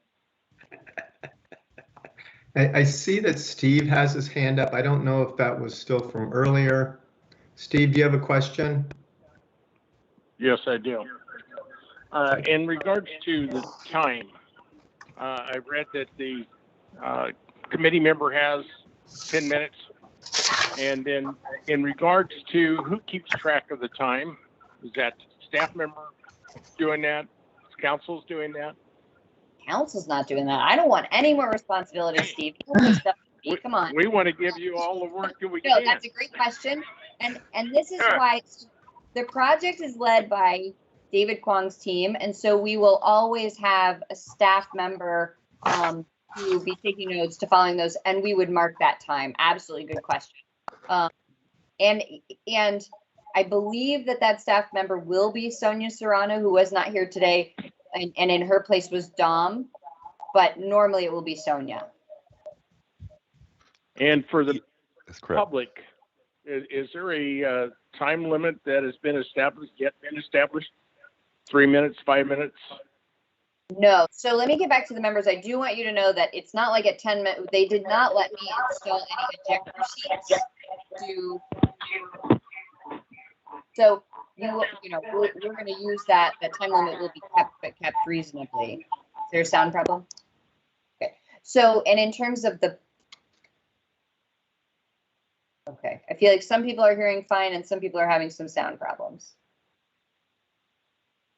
Speaker 2: I see that Steve has his hand up. I don't know if that was still from earlier. Steve, do you have a question?
Speaker 18: Yes, I do. In regards to the time, I read that the committee member has 10 minutes. And then in regards to who keeps track of the time, is that staff member doing that? Is council's doing that?
Speaker 9: Council's not doing that. I don't want any more responsibility, Steve. Come on.
Speaker 18: We want to give you all the work that we
Speaker 9: No,
Speaker 18: can.
Speaker 9: that's a great question. And this is why the project is led by David Kwong's team. And so we will always have a staff member who will be taking notes to following those, and we would mark that time. Absolutely good question. And I believe that staff member will be Sonia Serrano, who was not here today, and in her place was Dom, but normally it will be Sonia.
Speaker 18: And for the public, is there a time limit that has been established, 3 minutes, 5 minutes?
Speaker 9: No. So let me get back to the members. I do want you to know that it's not like at 10 minutes, they did not let me install any ejector seats so we're going to use that. The time limit will be kept reasonably. Is there a sound problem? Okay. So, and in terms of okay, I feel like some people are hearing fine and some people are having some sound problems.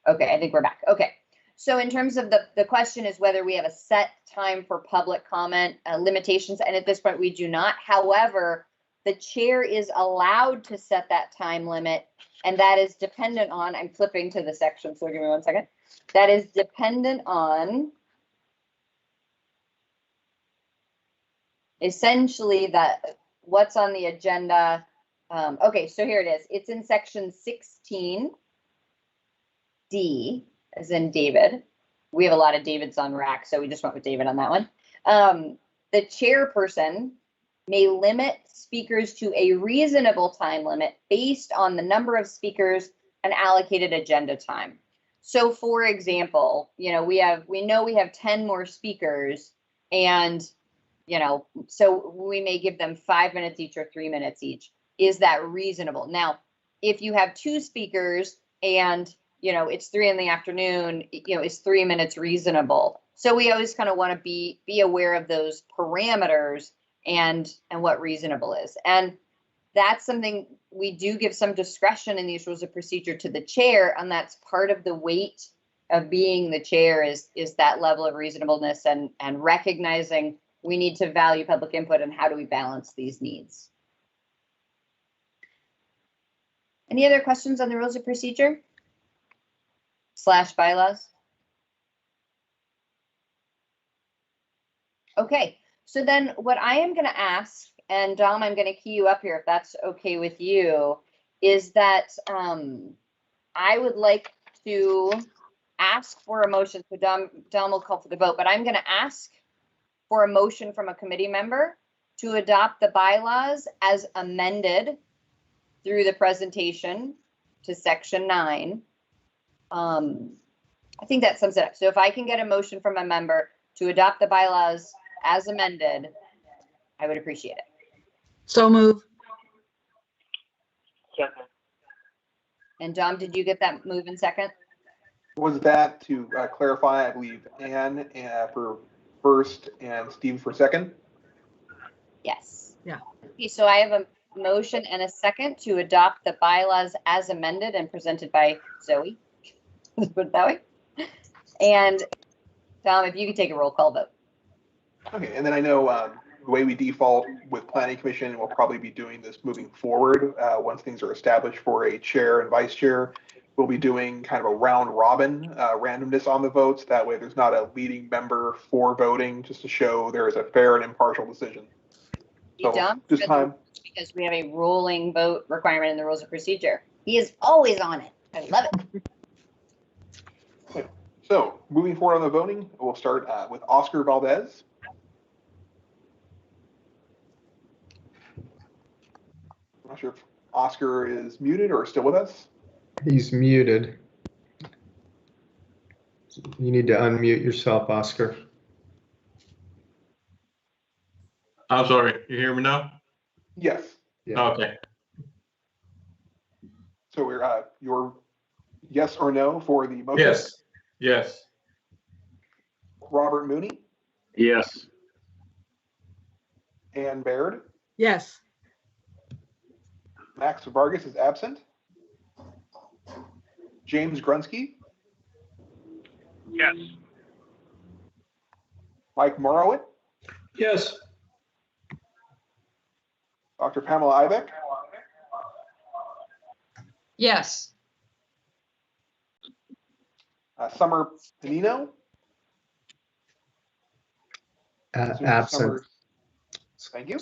Speaker 9: Okay, I think we're back. Okay. So in terms of the question is whether we have a set time for public comment limitations, and at this point we do not. However, the chair is allowed to set that time limit, and that is dependent on, I'm flipping to the section, so give me 1 second. That is dependent on essentially what's on the agenda. Okay, so here it is. It's in section 16D, as in David. We have a lot of Davids on RAC, so we just went with David on that one. The chairperson may limit speakers to a reasonable time limit based on the number of speakers and allocated agenda time. So for example, we know we have 10 more speakers, and so we may give them 5 minutes each or 3 minutes each. Is that reasonable? Now, if you have 2 speakers and it's 3 in the afternoon, is 3 minutes reasonable? So we always kind of want to be aware of those parameters and what reasonable is. And that's something we do give some discretion in these rules of procedure to the chair, and that's part of the weight of being the chair is that level of reasonableness and recognizing we need to value public input and how do we balance these needs. Any other questions on the rules of procedure / bylaws? Okay. So then what I am going to ask, and Dom, I'm going to key you up here if that's okay with you, is that I would like to ask for a motion. So Dom will call for the vote, but I'm going to ask for a motion from a committee member to adopt the bylaws as amended through the presentation to section 9. I think that sums it up. So if I can get a motion from a member to adopt the bylaws as amended, I would appreciate it.
Speaker 13: So move.
Speaker 7: Second.
Speaker 9: And Dom, did you get that move in second?
Speaker 7: Was that to clarify? I believe Anne for first and Steve for second.
Speaker 9: Yes.
Speaker 13: Yeah.
Speaker 9: Okay, so I have a motion and a second to adopt the bylaws as amended and presented by Zoe. Let's put it that way. And Dom, if you could take a roll call vote.
Speaker 7: Okay, and then I know the way we default with Planning Commission, and we'll probably be doing this moving forward once things are established for a chair and vice chair. We'll be doing kind of a round robin randomness on the votes. That way there's not a leading member for voting, just to show there is a fair and impartial decision.
Speaker 9: So this time, because we have a rolling vote requirement in the rules of procedure. He is always on it. I love it.
Speaker 7: Okay. So moving forward on the voting, we'll start with Oscar Valdez. I'm not sure if Oscar is muted or still with us.
Speaker 2: He's muted. You need to unmute yourself, Oscar.
Speaker 3: I'm sorry. You hear me now?
Speaker 7: Yes.
Speaker 2: Yeah.
Speaker 3: Okay.
Speaker 7: So we're your yes or no for the motion?
Speaker 3: Yes. Yes.
Speaker 7: Robert Mooney?
Speaker 12: Yes.
Speaker 7: Ann Baird?
Speaker 13: Yes.
Speaker 7: Max Vargas is absent. James Grunsky?
Speaker 14: Yes.
Speaker 7: Mike Morowit?
Speaker 15: Yes.
Speaker 7: Dr. Pamela Ibeck?
Speaker 4: Yes.
Speaker 7: Summer Panino?
Speaker 2: Absent.
Speaker 7: Summer, thank you.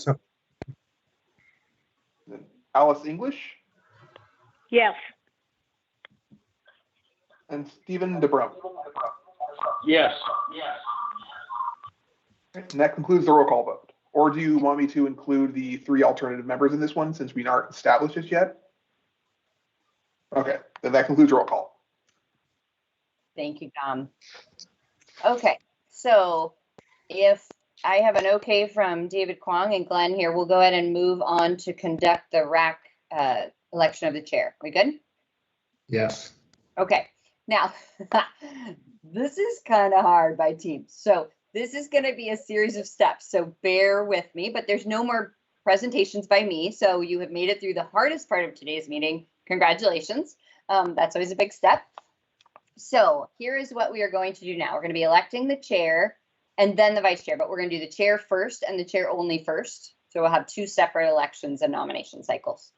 Speaker 7: Then Alice English?
Speaker 16: Yes.
Speaker 7: And Stephen DeBrum.
Speaker 18: Yes.
Speaker 7: And that concludes the roll call vote. Or do you want me to include the 3 alternative members in this one since we aren't established just yet? Okay, then that concludes roll call.
Speaker 9: Thank you, Dom. Okay, so if I have an okay from David Kwong and Glenn here, we'll go ahead and move on to conduct the RAC election of the chair. We good?
Speaker 2: Yes.
Speaker 9: Okay, now this is kind of hard by teams. So this is going to be a series of steps. So bear with me, but there's no more presentations by me. So you have made it through the hardest part of today's meeting. Congratulations. That's always a big step. So here is what we are going to do now. We're going to be electing the chair and then the vice chair, but we're going to do the chair first and the chair only first. So we'll have 2 separate elections and nomination cycles.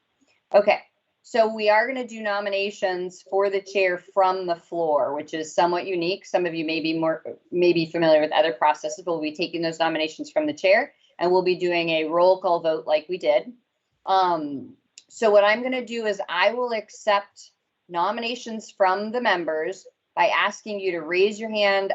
Speaker 9: Okay, so we are going to do nominations for the chair from the floor, which is somewhat unique. Some of you may be familiar with other processes, but we'll be taking those nominations from the chair and we'll be doing a roll call vote like we did. So what I'm going to do is I will accept nominations from the members by asking you to raise your hand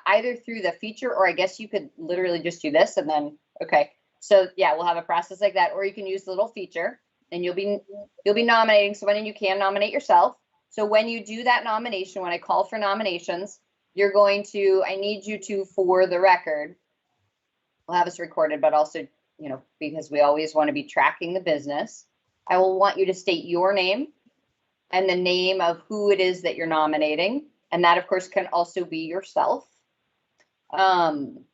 Speaker 9: either through the feature, or I guess you could literally just do this and then, okay. So yeah, we'll have a process like that, or you can use the little feature and you'll be nominating someone and you can nominate yourself. So when you do that nomination, when I call for nominations, you're going to, I need you to, for the record, we'll have this recorded, but also, you know, because we always want to be tracking the business, I will want you to state your name and the name of who it is that you're nominating. And that, of course, can also be yourself. And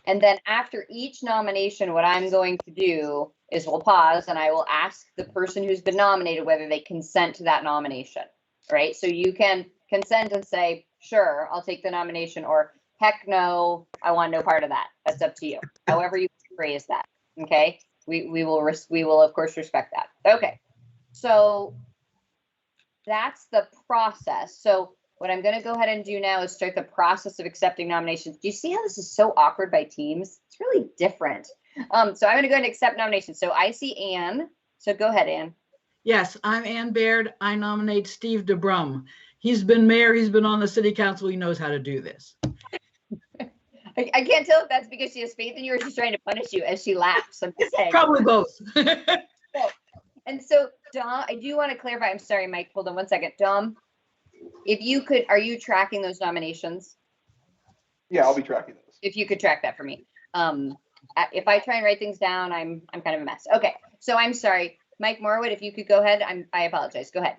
Speaker 9: then after each nomination, what I'm going to do is we'll pause and I will ask the person who's been nominated whether they consent to that nomination, right? So you can consent and say, sure, I'll take the nomination, or heck no, I want no part of that. That's up to you. However you phrase that, okay? We will of course respect that. Okay, so that's the process. So what I'm going to go ahead and do now is start the process of accepting nominations. Do you see how this is so awkward by teams? It's really different. So I'm going to go ahead and accept nominations. So I see Ann. So go ahead, Ann.
Speaker 13: Yes, I'm Ann Baird. I nominate Steve DeBrum. He's been mayor. He's been on the city council. He knows how to do this.
Speaker 9: I can't tell if that's because she has faith in you or she's trying to punish you as she laughs. I'm just saying.
Speaker 13: Probably both.
Speaker 9: And so, Dom, I do want to clarify. I'm sorry, Mike. Hold on one second. Dom, if you could, are you tracking those nominations?
Speaker 7: Yeah, I'll be tracking those.
Speaker 9: If you could track that for me. If I try and write things down, I'm kind of a mess. Okay, so I'm sorry. Mike Morwood, if you could go ahead. I apologize. Go ahead.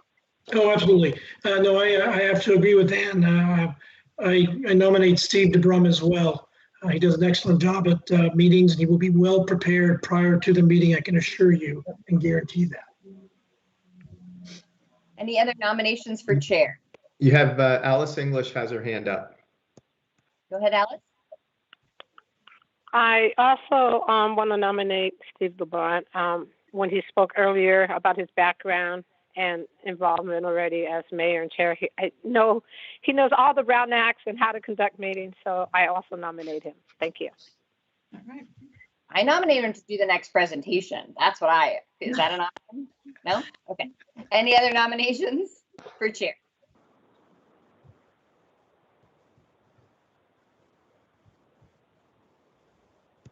Speaker 15: Oh, absolutely. No, I have to agree with Ann. I nominate Steve DeBrum as well. He does an excellent job at meetings, and he will be well prepared prior to the meeting, I can assure you and guarantee that.
Speaker 9: Any other nominations for chair?
Speaker 2: You have Alice English has her hand up.
Speaker 9: Go ahead, Alice.
Speaker 16: I also want to nominate Steve LeBron when he spoke earlier about his background and involvement already as mayor and chair. I know he knows all the Brown Acts and how to conduct meetings, so I also nominate him. Thank you.
Speaker 13: All right.
Speaker 9: I nominate him to do the next presentation. That's what is that an option? No? Okay. Any other nominations for chair?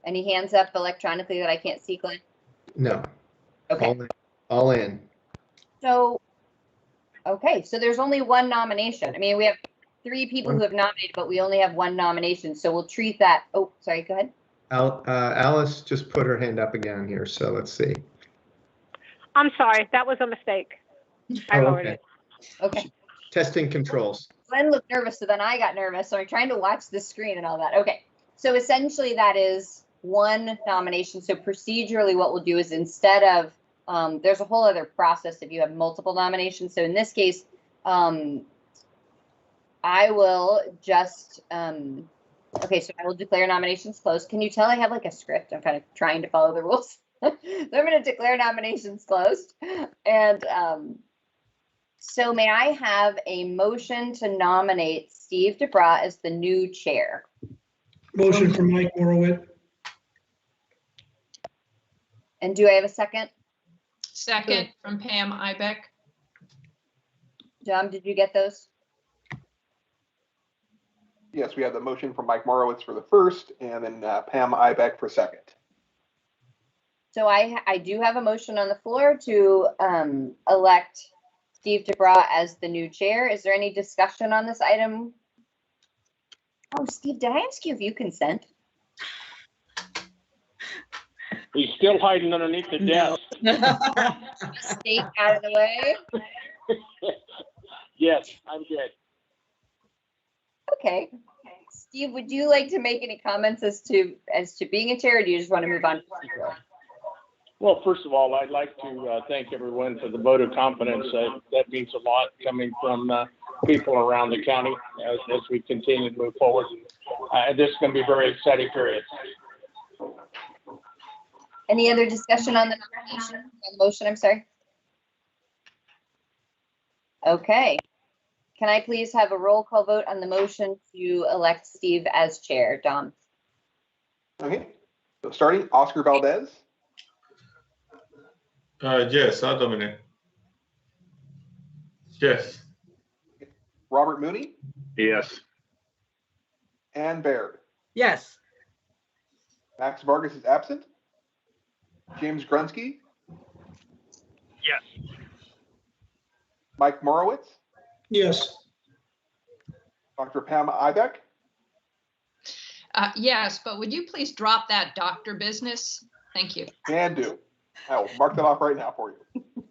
Speaker 9: Any hands up electronically that I can't see, Glenn?
Speaker 2: No.
Speaker 9: Okay.
Speaker 2: All in.
Speaker 9: So, okay, so there's only one nomination. I mean, we have 3 people who have nominated, but we only have 1 nomination. So we'll treat that. Oh, sorry, go ahead.
Speaker 2: Alice just put her hand up again here, so let's see.
Speaker 16: I'm sorry, that was a mistake. I lowered it.
Speaker 9: Okay.
Speaker 2: Testing controls.
Speaker 9: Glenn looked nervous, so then I got nervous. So I'm trying to watch the screen and all that. Okay, so essentially that is 1 nomination. So procedurally what we'll do is instead of, there's a whole other process if you have multiple nominations. So in this case, I will just, okay, so I will declare nominations closed. Can you tell I have like a script? I'm kind of trying to follow the rules. So I'm going to declare nominations closed. And so may I have a motion to nominate Steve DeBra as the new chair?
Speaker 15: Motion from Mike Morowitz.
Speaker 9: And do I have a second?
Speaker 4: Second from Pam Ibeck.
Speaker 9: John, did you get those?
Speaker 7: Yes, we have the motion from Mike Morowitz for the first, and then Pam Ibeck for second.
Speaker 9: So I do have a motion on the floor to elect Steve DeBra as the new chair. Is there any discussion on this item? Oh, Steve, did I ask you if you consent?
Speaker 18: He's still hiding underneath the desk.
Speaker 9: Stay out of the way.
Speaker 18: Yes, I'm good.
Speaker 9: Okay. Steve, would you like to make any comments as to being a chair, or do you just want to move on?
Speaker 18: Well, first of all, I'd like to thank everyone for the vote of confidence. That means a lot coming from people around the county as we continue to move forward. This is going to be a very exciting period.
Speaker 9: Any other discussion on the nomination, on the motion, I'm sorry? Okay. Can I please have a roll call vote on the motion to elect Steve as chair? Dom.
Speaker 7: Okay, so starting, Oscar Valdez.
Speaker 3: Yes, I'll nominate. Yes.
Speaker 7: Robert Mooney.
Speaker 12: Yes.
Speaker 7: Ann Baird.
Speaker 13: Yes.
Speaker 7: Max Vargas is absent. James Grunsky.
Speaker 14: Yes.
Speaker 7: Mike Morowitz.
Speaker 15: Yes.
Speaker 7: Dr. Pam Ibeck.
Speaker 4: Yes, but would you please drop that doctor business? Thank you.
Speaker 7: Can do. I will mark that off right now for you. All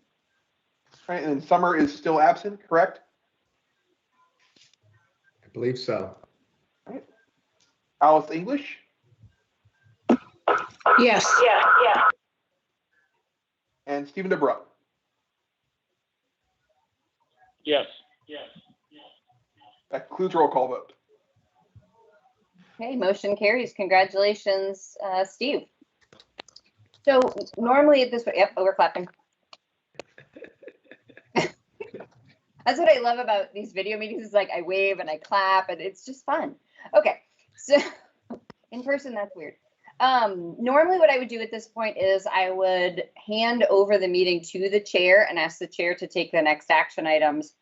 Speaker 7: right, and then Summer is still absent, correct?
Speaker 2: I believe so.
Speaker 7: All right. Alice English.
Speaker 16: Yes. Yeah.
Speaker 7: And Stephen DeBra.
Speaker 18: Yes.
Speaker 7: That concludes roll call vote.
Speaker 9: Okay, motion carries. Congratulations, Steve. So normally at this, yep, we're clapping. That's what I love about these video meetings is like I wave and I clap and it's just fun. Okay, so in person, that's weird. Normally what I would do at this point is I would hand over the meeting to the chair and ask the chair to take the next action items.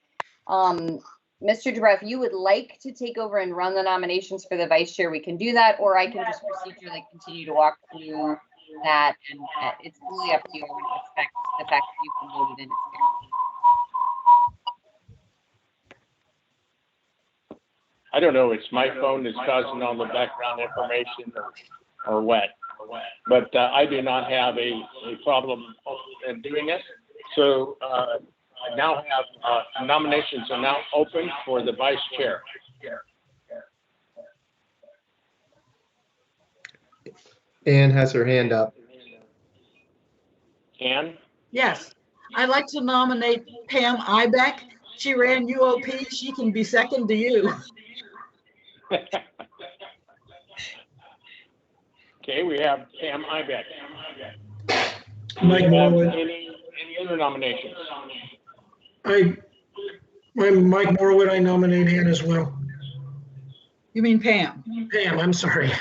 Speaker 9: Mr. DeBra, if you would like to take over and run the nominations for the vice chair, we can do that, or I can just procedurally continue to walk through that, and it's really up to you. I would expect the fact that you can vote it in its
Speaker 18: I don't know, it's my phone that's causing all the background information or what. But I do not have a problem in doing it. So I now have nominations are now open for the vice chair.
Speaker 2: Ann has her hand up.
Speaker 18: Ann?
Speaker 13: Yes. I'd like to nominate Pam Ibeck. She ran UOP. She can be second to you.
Speaker 18: Okay, we have Pam Ibeck.
Speaker 15: Mike Morwood.
Speaker 18: Any other nominations?
Speaker 15: I'm Mike Morwood. I nominate Ann as well.
Speaker 13: You mean Pam?
Speaker 15: Pam, I'm sorry.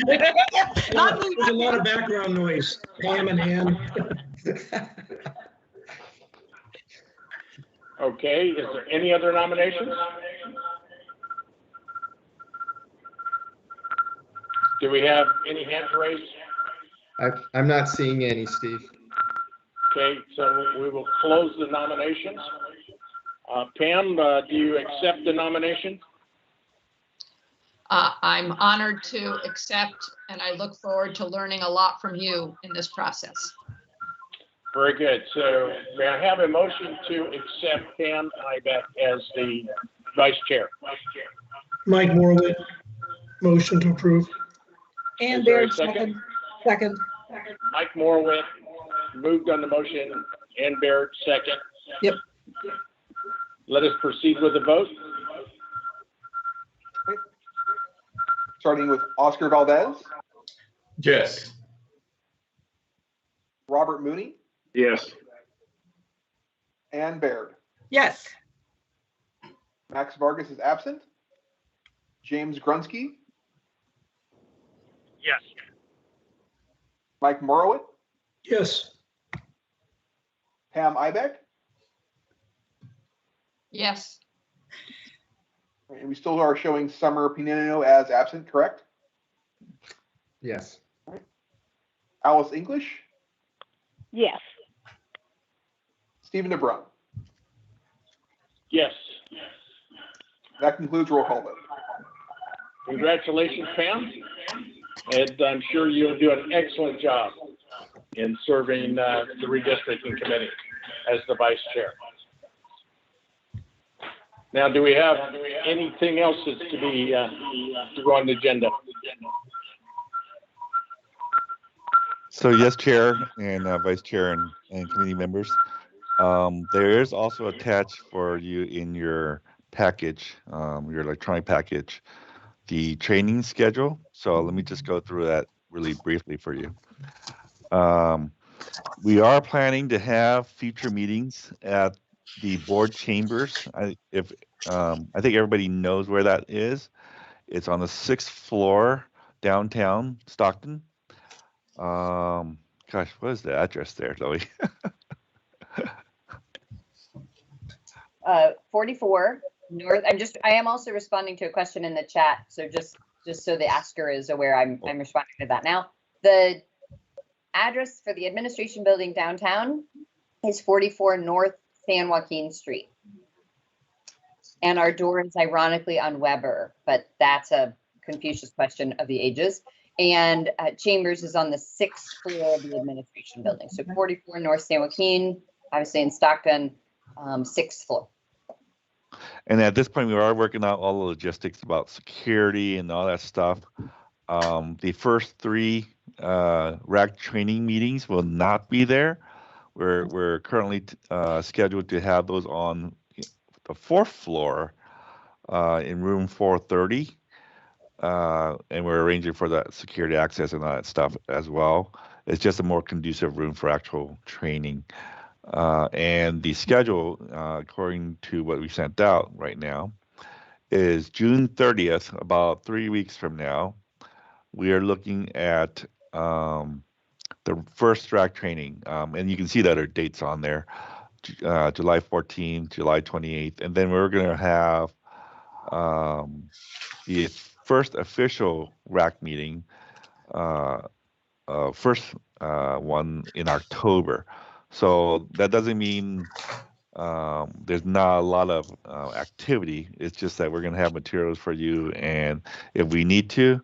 Speaker 15: There's a lot of background noise. Pam and Ann.
Speaker 18: Okay, is there any other nominations? Do we have any hands raised?
Speaker 2: I'm not seeing any, Steve.
Speaker 18: Okay, so we will close the nominations. Pam, do you accept the nomination?
Speaker 4: I'm honored to accept, and I look forward to learning a lot from you in this process.
Speaker 18: Very good. So may I have a motion to accept Pam Ibeck as the vice chair?
Speaker 15: Mike Morwood, motion to approve.
Speaker 13: And
Speaker 18: Is there a
Speaker 13: Baird, second. Second.
Speaker 18: Mike Morwood moved on the motion, and Baird second.
Speaker 13: Yep.
Speaker 18: Let us proceed with the vote.
Speaker 7: Starting with Oscar Valdez,
Speaker 3: Yes.
Speaker 7: Robert Mooney,
Speaker 12: Yes.
Speaker 7: Ann Baird.
Speaker 13: Yes.
Speaker 7: Max Vargas is absent. James Grunsky,
Speaker 14: Yes.
Speaker 7: Mike Morowit,
Speaker 15: Yes.
Speaker 7: Pam Ibeck,
Speaker 4: Yes.
Speaker 7: and we still are showing Summer Pineno as absent, correct?
Speaker 2: Yes.
Speaker 7: Alice English,
Speaker 16: Yes.
Speaker 7: Stephen DeBrun.
Speaker 18: Yes.
Speaker 7: That concludes roll call vote.
Speaker 18: Congratulations, Pam. And I'm sure you'll do an excellent job in serving the redistricting committee as the vice chair. Now, do we have anything else that's to be to go on the agenda?
Speaker 1: So yes, Chair and Vice Chair and committee members. There is also attached for you in your package, your electronic package, the training schedule. So let me just go through that really briefly for you. We are planning to have future meetings at the board chambers. I think everybody knows where that is. It's on the 6th floor downtown Stockton. Gosh, what is the address there, Zoe?
Speaker 9: 44 North. I am also responding to a question in the chat. So just so the asker is aware, I'm responding to that now. The address for the administration building downtown is 44 North San Joaquin Street. And our door is ironically on Weber, but that's a Confucius question of the ages. And Chambers is on the 6th floor of the administration building. So 44 North San Joaquin, obviously in Stockton, 6th floor.
Speaker 1: And at this point, we are working out all the logistics about security and all that stuff. The first 3 RAC training meetings will not be there. We're currently scheduled to have those on the 4th floor in room 430. And we're arranging for that security access and all that stuff as well. It's just a more conducive room for actual training. And the schedule, according to what we sent out right now, is June 30th, about 3 weeks from now. We are looking at the first track training, and you can see that our dates on there, July 14th, July 28th, and then we're going to have the first official RAC meeting, first one in October. So that doesn't mean there's not a lot of activity. It's just that we're going to have materials for you, and if we need to,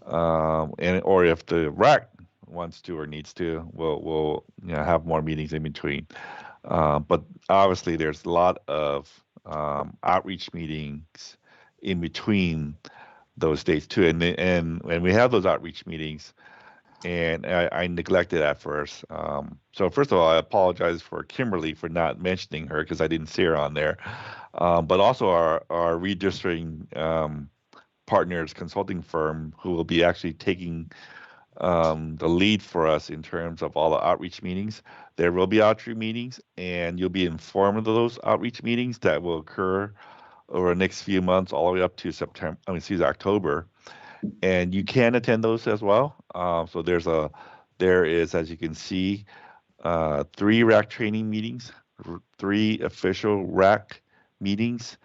Speaker 1: or if the RAC wants to or needs to, we'll have more meetings in between. But obviously, there's a lot of outreach meetings in between those dates too, and when we have those outreach meetings, and I neglected at first. So first of all, I apologize for Kimberly for not mentioning her because I didn't see her on there. But also our redistricting partners consulting firm who will be actually taking the lead for us in terms of all the outreach meetings. There will be outreach meetings, and you'll be informed of those outreach meetings that will occur over the next few months, all the way up to October. And you can attend those as well. So there is, as you can see, 3 RAC training meetings, 3 official RAC meetings,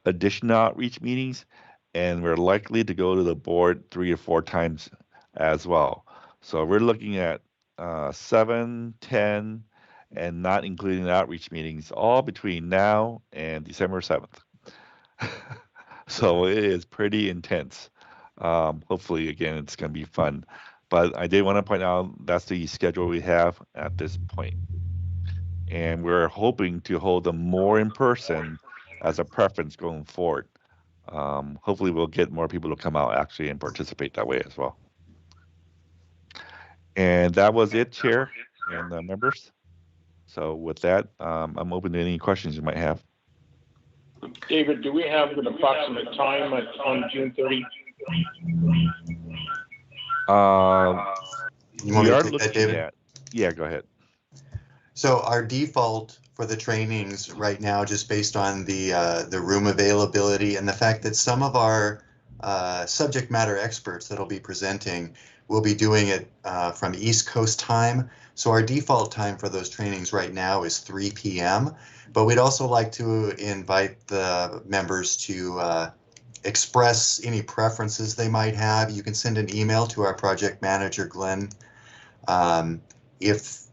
Speaker 1: additional outreach meetings, and we're likely to go to the board 3 or 4 times as well. So we're looking at 7, 10, and not including the outreach meetings, all between now and December 7th. So it is pretty intense. Hopefully, again, it's going to be fun. But I did want to point out that's the schedule we have at this point. And we're hoping to hold them more in person as a preference going forward. Hopefully, we'll get more people to come out actually and participate that way as well. And that was it, Chair and members. So with that, I'm open to any questions you might have.
Speaker 18: David, do we have an approximate time on June 30?
Speaker 6: You want me to take that, David?
Speaker 1: Yeah, go ahead.
Speaker 6: So our default for the trainings right now, just based on the room availability and the fact that some of our subject matter experts that'll be presenting will be doing it from East Coast time. So our default time for those trainings right now is 3 p.m. But we'd also like to invite the members to express any preferences they might have. You can send an email to our project manager, Glenn. If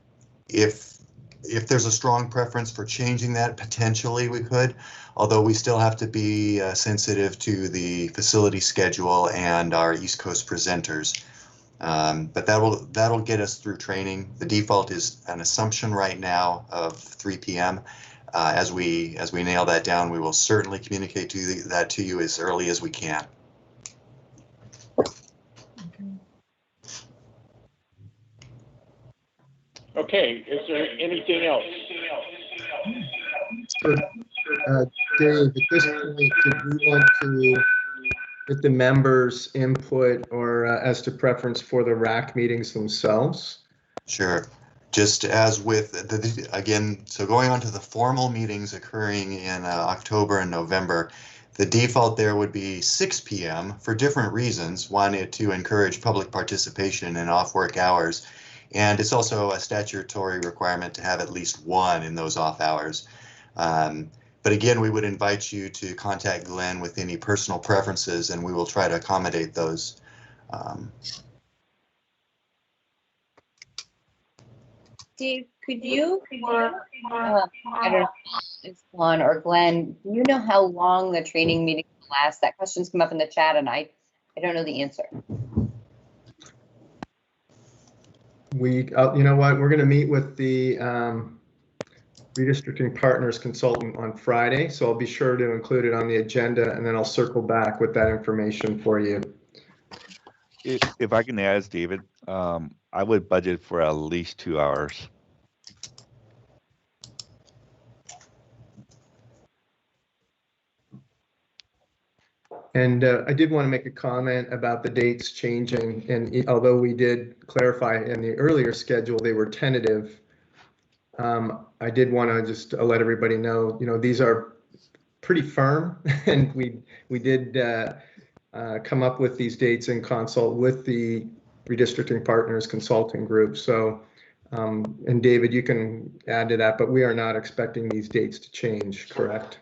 Speaker 6: there's a strong preference for changing that, potentially we could, although we still have to be sensitive to the facility schedule and our East Coast presenters. But that'll get us through training. The default is an assumption right now of 3 p.m. As we nail that down, we will certainly communicate that to you as early as we can.
Speaker 18: Okay, is there anything else?
Speaker 2: So, Dave, at this point, did we want to get the members' input or as to preference for the RAC meetings themselves?
Speaker 6: Sure. Just as with again, so going on to the formal meetings occurring in October and November, the default there would be 6 p.m. for different reasons. One, to encourage public participation in off-work hours. And it's also a statutory requirement to have at least one in those off hours. But again, we would invite you to contact Glenn with any personal preferences, and we will try to accommodate those.
Speaker 9: Dave, could you, or I don't know, it's Juan or Glenn, do you know how long the training meeting will last? That question's come up in the chat, and I don't know the answer.
Speaker 2: You know what, we're going to meet with the Redistricting Partners consultant on Friday, so I'll be sure to include it on the agenda, and then I'll circle back with that information for you.
Speaker 1: If I can add, David, I would budget for at least 2 hours.
Speaker 2: And I did want to make a comment about the dates changing, and although we did clarify in the earlier schedule they were tentative, I did want to just let everybody know, these are pretty firm, and we did come up with these dates in consult with the Redistricting Partners Consulting Group. So, and David, you can add to that, but we are not expecting these dates to change, correct?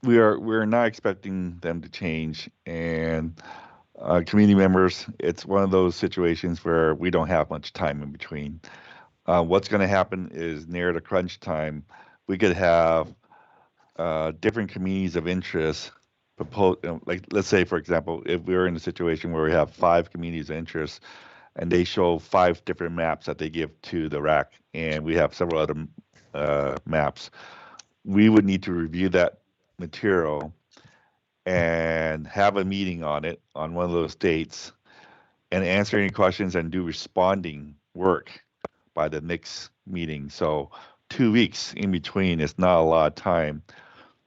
Speaker 1: We're not expecting them to change, and community members, it's one of those situations where we don't have much time in between. What's going to happen is near the crunch time, we could have different communities of interest propose, like let's say, for example, if we're in a situation where we have 5 communities of interest and they show 5 different maps that they give to the RAC, and we have several other maps, we would need to review that material and have a meeting on it on one of those dates and answer any questions and do responding work by the next meeting. So 2 weeks in between is not a lot of time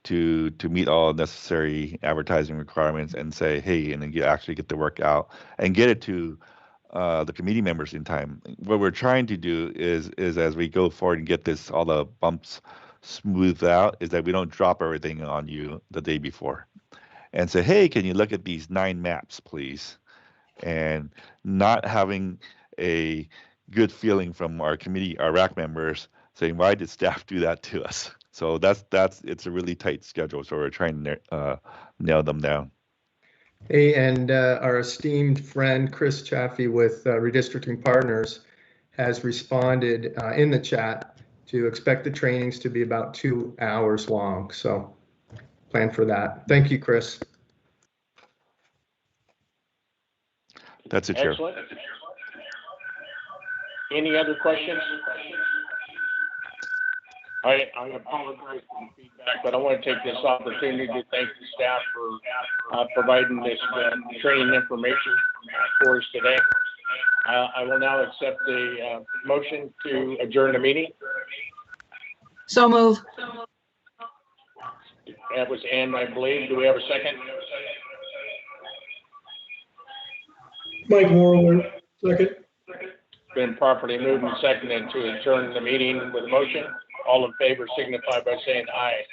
Speaker 1: to meet all necessary advertising requirements and say, hey, and then actually get the work out and get it to the committee members in time. What we're trying to do is as we go forward and get this all the bumps smoothed out, is that we don't drop everything on you the day before and say, hey, can you look at these 9 maps, please? And not having a good feeling from our committee, our RAC members saying, why did staff do that to us? So it's a really tight schedule. So we're trying to nail them down.
Speaker 2: Hey, and our esteemed friend Chris Chaffee with Redistricting Partners has responded in the chat to expect the trainings to be about 2 hours long. So plan for that. Thank you, Chris.
Speaker 1: That's it, Chair.
Speaker 18: Excellent. Any other questions? I apologize for the feedback, but I want to take this opportunity to thank the staff for providing this training information for us today. I will now accept the motion to adjourn the meeting.
Speaker 13: So move.
Speaker 18: That was Ann, I believe. Do we have a second?
Speaker 15: Mike Morler, second.
Speaker 18: Been properly moved and seconded to adjourn the meeting with a motion. All in favor signify by saying aye.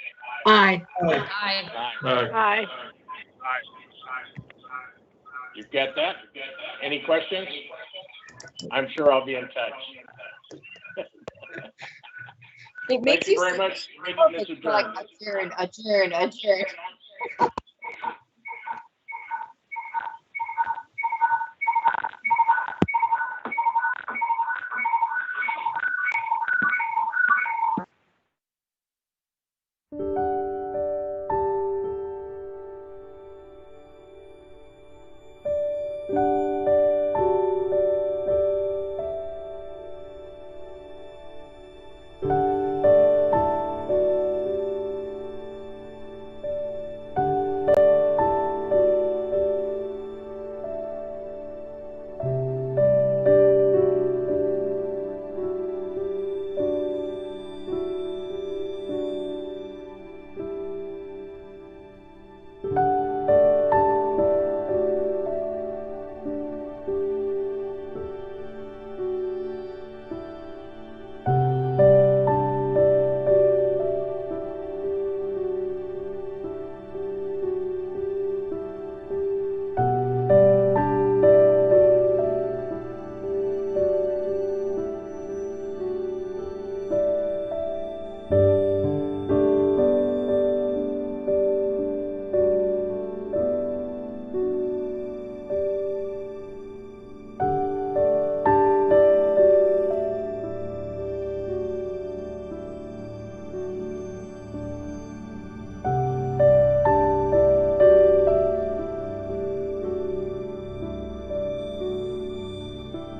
Speaker 13: Aye.
Speaker 4: Aye.
Speaker 16: Aye.
Speaker 18: You got that? Any questions? I'm sure I'll be in touch.
Speaker 9: It makes
Speaker 18: Thank you
Speaker 9: you
Speaker 18: very much. Meeting is
Speaker 9: like
Speaker 18: adjourned.
Speaker 9: adjourn.